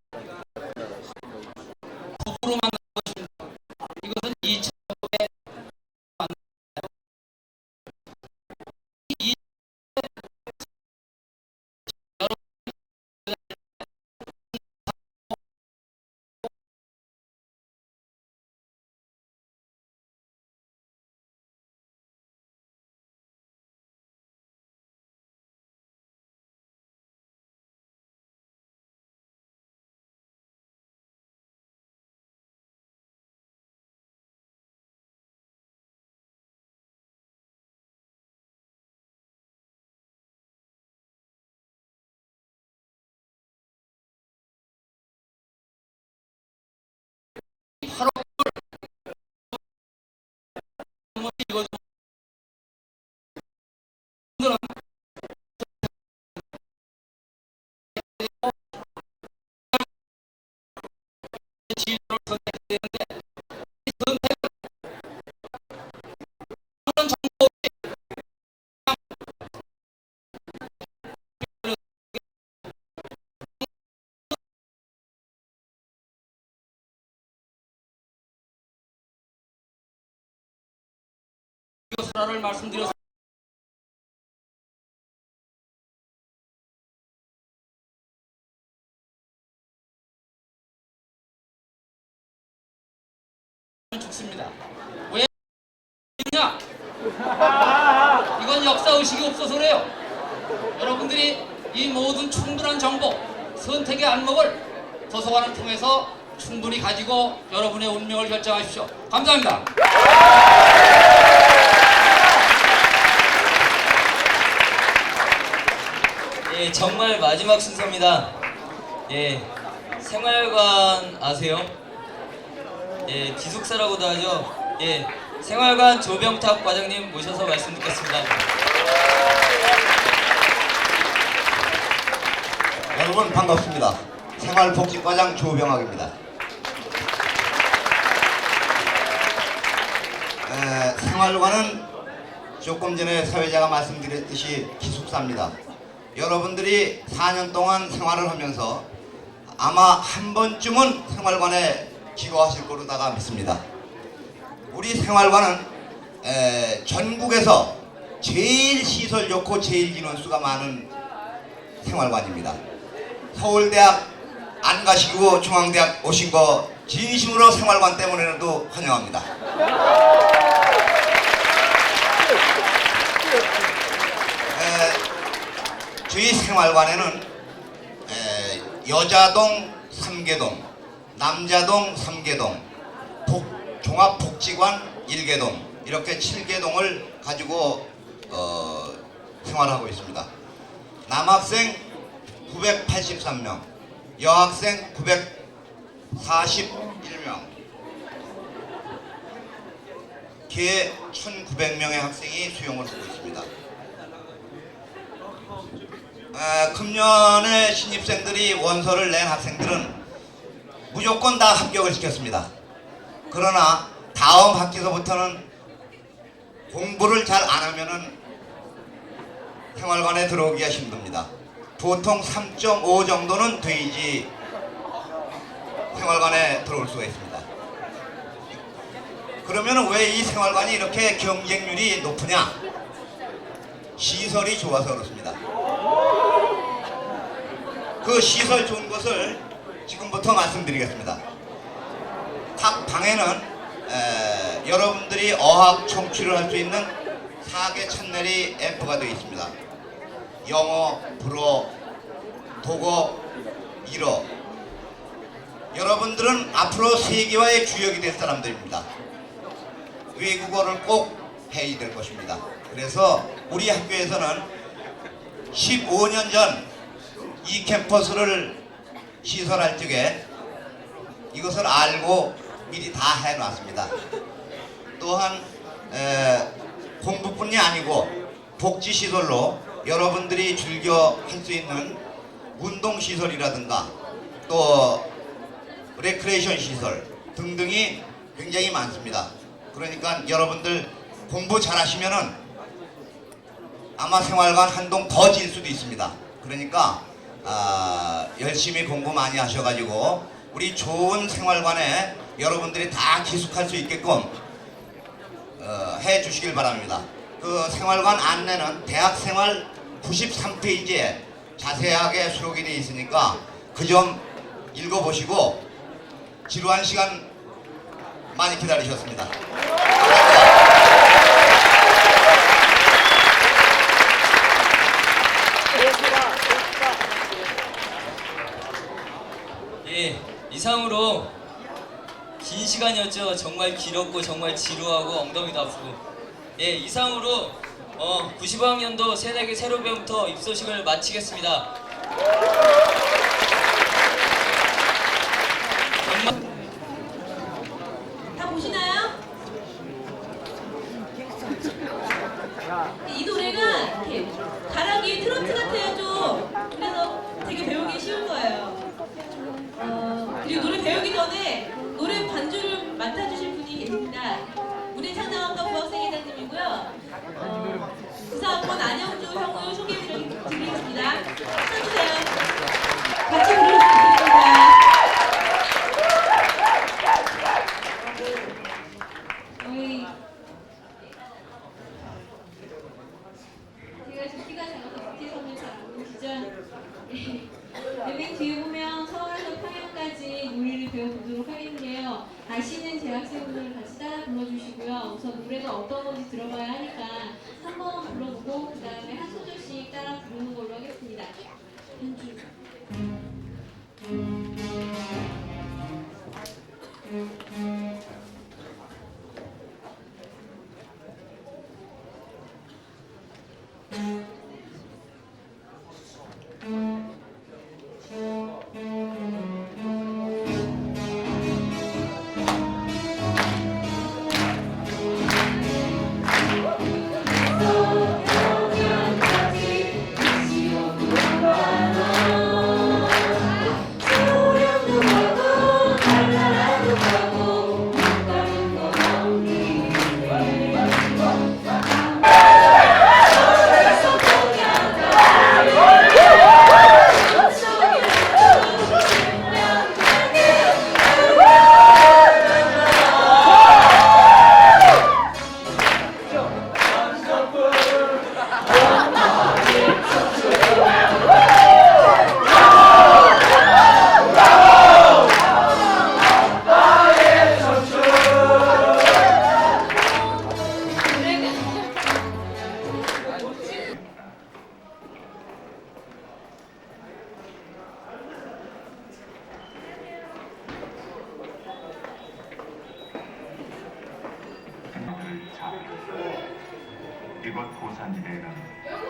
부부로 만나는 것입니다. 이것은 2000억겁의 하나를 말씀드렸습니다. 죽습니다. 왜 냐? 이건 역사 의식이 없어서 그래요. 여러분들이 이 모든 충분한 정보, 선택의 안목을 도서관을 통해서 충분히 가지고 여러분의 운명을 결정하십시오. 감사합니다. 예, 정말 마지막 순서입니다. 예, 생활관 아세요? 예, 기숙사라고도 하죠. 예, 생활관 조병탁 과장님 모셔서 말씀 듣겠습니다. 여러분 반갑습니다. 생활복지과장 조병학입니다. 생활관은 조금 전에 사회자가 말씀드렸듯이 기숙사입니다. 여러분들이 4년 동안 생활을 하면서 아마 한 번쯤은 생활관에 기거하실 거로다가 믿습니다. 우리 생활관은 전국에서 제일 시설 좋고 제일 인원수가 많은 생활관입니다. 서울대학 안 가시고 중앙대학 오신 거 진심으로 생활관 때문에라도 환영합니다. 저희 생활관에는 여자동 3개동, 남자동 3개동, 종합복지관 1개동 이렇게 7개동을 가지고 생활하고 있습니다. 남학생 983명, 여학생 941명,計 1900명의 학생이 수용을 하고 있습니다. 금년에 신입생들이 원서를 낸 학생들은 무조건 다 합격을 시켰습니다. 그러나 다음 학기서부터는 공부를 잘 안 하면은 생활관에 들어오기가 힘듭니다. 보통 3.5 정도는 돼야지 생활관에 들어올 수가 있습니다. 그러면 왜 이 생활관이 이렇게 경쟁률이 높으냐? 시설이 좋아서 그렇습니다. 그 시설 좋은 것을 지금부터 말씀드리겠습니다. 각 방에는 여러분들이 어학 청취를 할 수 있는 4개 채널이 앰프가 되어 있습니다. 영어, 불어, 독어, 일어. 여러분들은 앞으로 세계화의 주역이 될 사람들입니다. 외국어를 꼭 해야 될 것입니다. 그래서 우리 학교에서는 15년 전 이 캠퍼스를 시설할 적에 이것을 알고 미리 다 해놨습니다. 또한 공부뿐이 아니고 복지시설로 여러분들이 즐겨 할 수 있는 운동시설이라든가 또 레크레이션 시설 등등이 굉장히 많습니다. 그러니까 여러분들 공부 잘하시면은 아마 생활관 한 동 더 질 수도 있습니다. 그러니까 열심히 공부 많이 하셔가지고 우리 좋은 생활관에 여러분들이 다 기숙할 수 있게끔 해 주시길 바랍니다. 그 생활관 안내는 대학생활 93페이지에 자세하게 수록이 되어 있으니까 그 점 읽어보시고 지루한 시간 많이 기다리셨습니다. 예, 이상으로 긴 시간이었죠. 정말 길었고 정말 지루하고 엉덩이도 아프고. 예, 이상으로 95학년도 새내기 새로 배움터 입소식을 마치겠습니다. 정말 그리고 노래 배우기 전에 노래 반주를 맡아주실 분이 계십니다. 문예창작학과 부학생회장님이고요. 부사학번 안영주 형을 소개해드리겠습니다. 쳐주세요. 같이 부르겠습니다. 제가 지금 키가 작아서 뒤에 선을 잘 안 보시죠? 맨 뒤에 보면 서울에서 평양까지 노래를 배워보도록 하겠는데요. 아시는 재학생분들 같이 따라 불러주시고요. 우선 노래가 어떤 건지 들어봐야 하니까 3번 불러보고 그 다음에 한 소절씩 따라 부르는 걸로 하겠습니다. 연주. 이곳 고산지대에는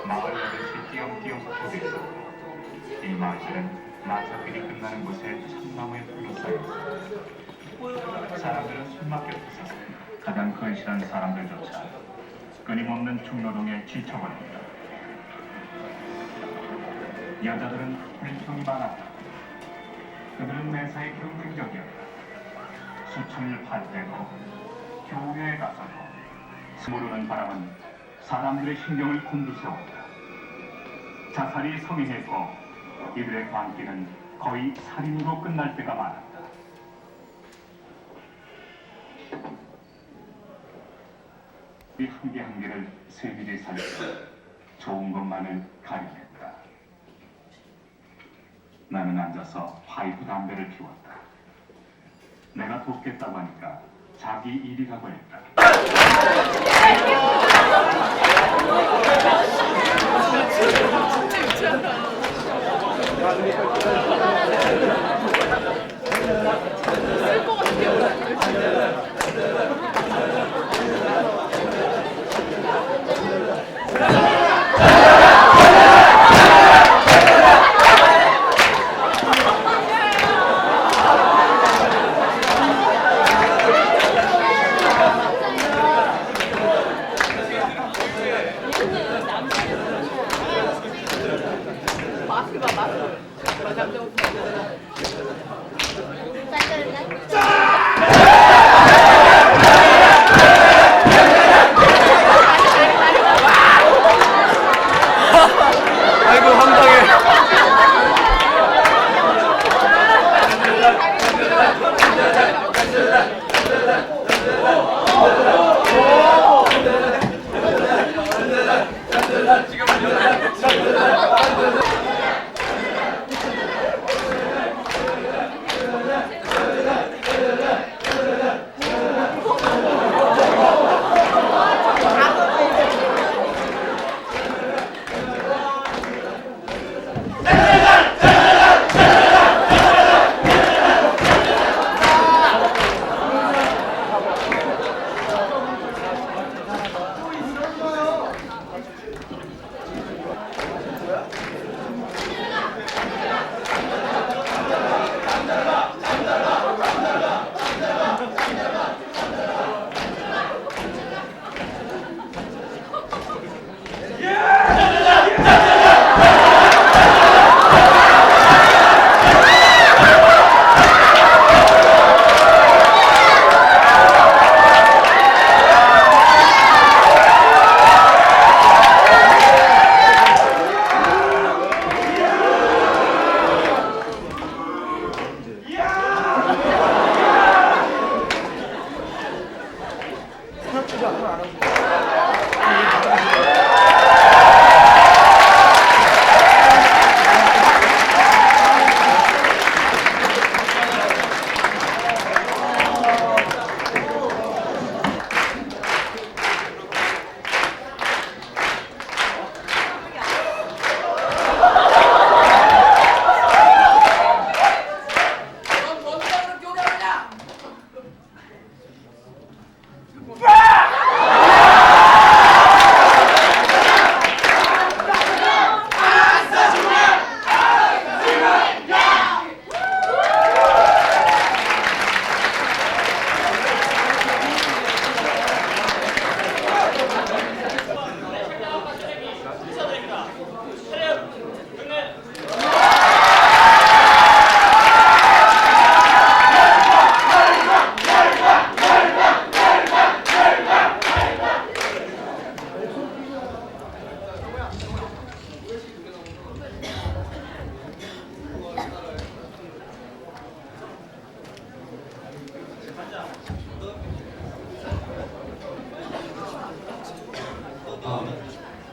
마을 아저씨 띄엄띄엄 붙어져 있었고 이 마을은 나사길이 끝나는 곳에 참나무에 둘러싸여 있었다. 사람들은 숨막혔어서 가장 근실한 사람들조차 끊임없는 중노동에 지쳐버렸다. 여자들은 불평이 많았다. 그들은 매사에 경쟁적이었다. 수천을 팔때도 교회에 가서도 스모르는 바람은 사람들의 신경을 곤두세웠다. 자살이 성행했고 이들의 광기는 거의 살인으로 끝날 때가 많았다. 이 한 개 한 개를 세밀히 살려서 좋은 것만을 가려냈다. 나는 앉아서 파이프 담배를 피웠다. 내가 돕겠다고 하니까 자기 일이라고 했다. 마스크.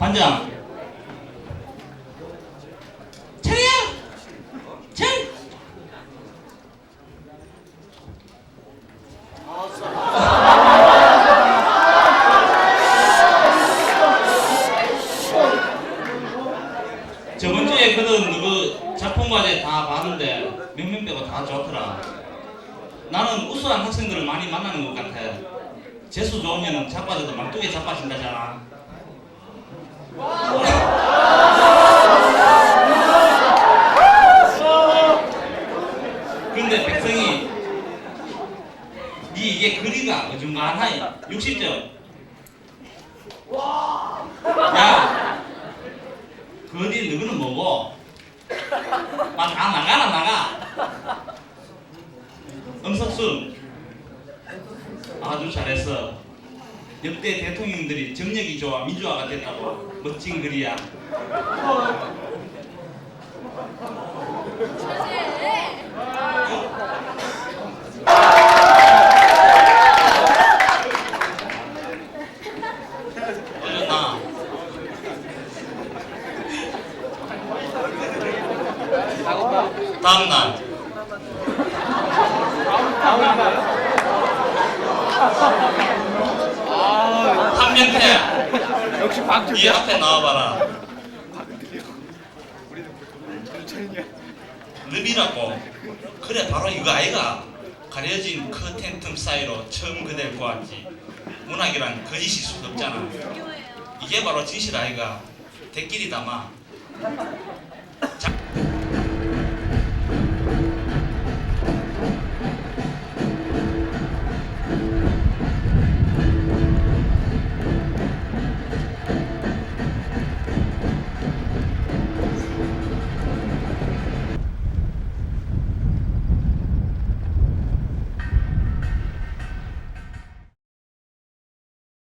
반장. 차려! 차! 저번 주에 그 작품 과제 다 봤는데 몇 명 빼고 다 좋더라. 나는 우수한 학생들을 많이 만나는 것 같아. 재수 좋으면 자빠져도 말뚝에 자빠진다잖아. 근데 백성이 니 이게 거리가 어중간하니 60점. 야, 그 어디 너희는 뭐고? 나가. 엄석순 아주 잘했어. 역대 대통령들이 정력이 좋아 민주화가 됐다고 멋진 글이야. 어렸나? 다음날 한명태 역시 이 앞에 나와봐라. 릅이라고. 그래 바로 이거 아이가. 가려진 커튼 틈 사이로 처음 그댈 보았지. 문학이란 거짓일 수도 없잖아. 이게 바로 진실 아이가. 대끼리 담아. 자.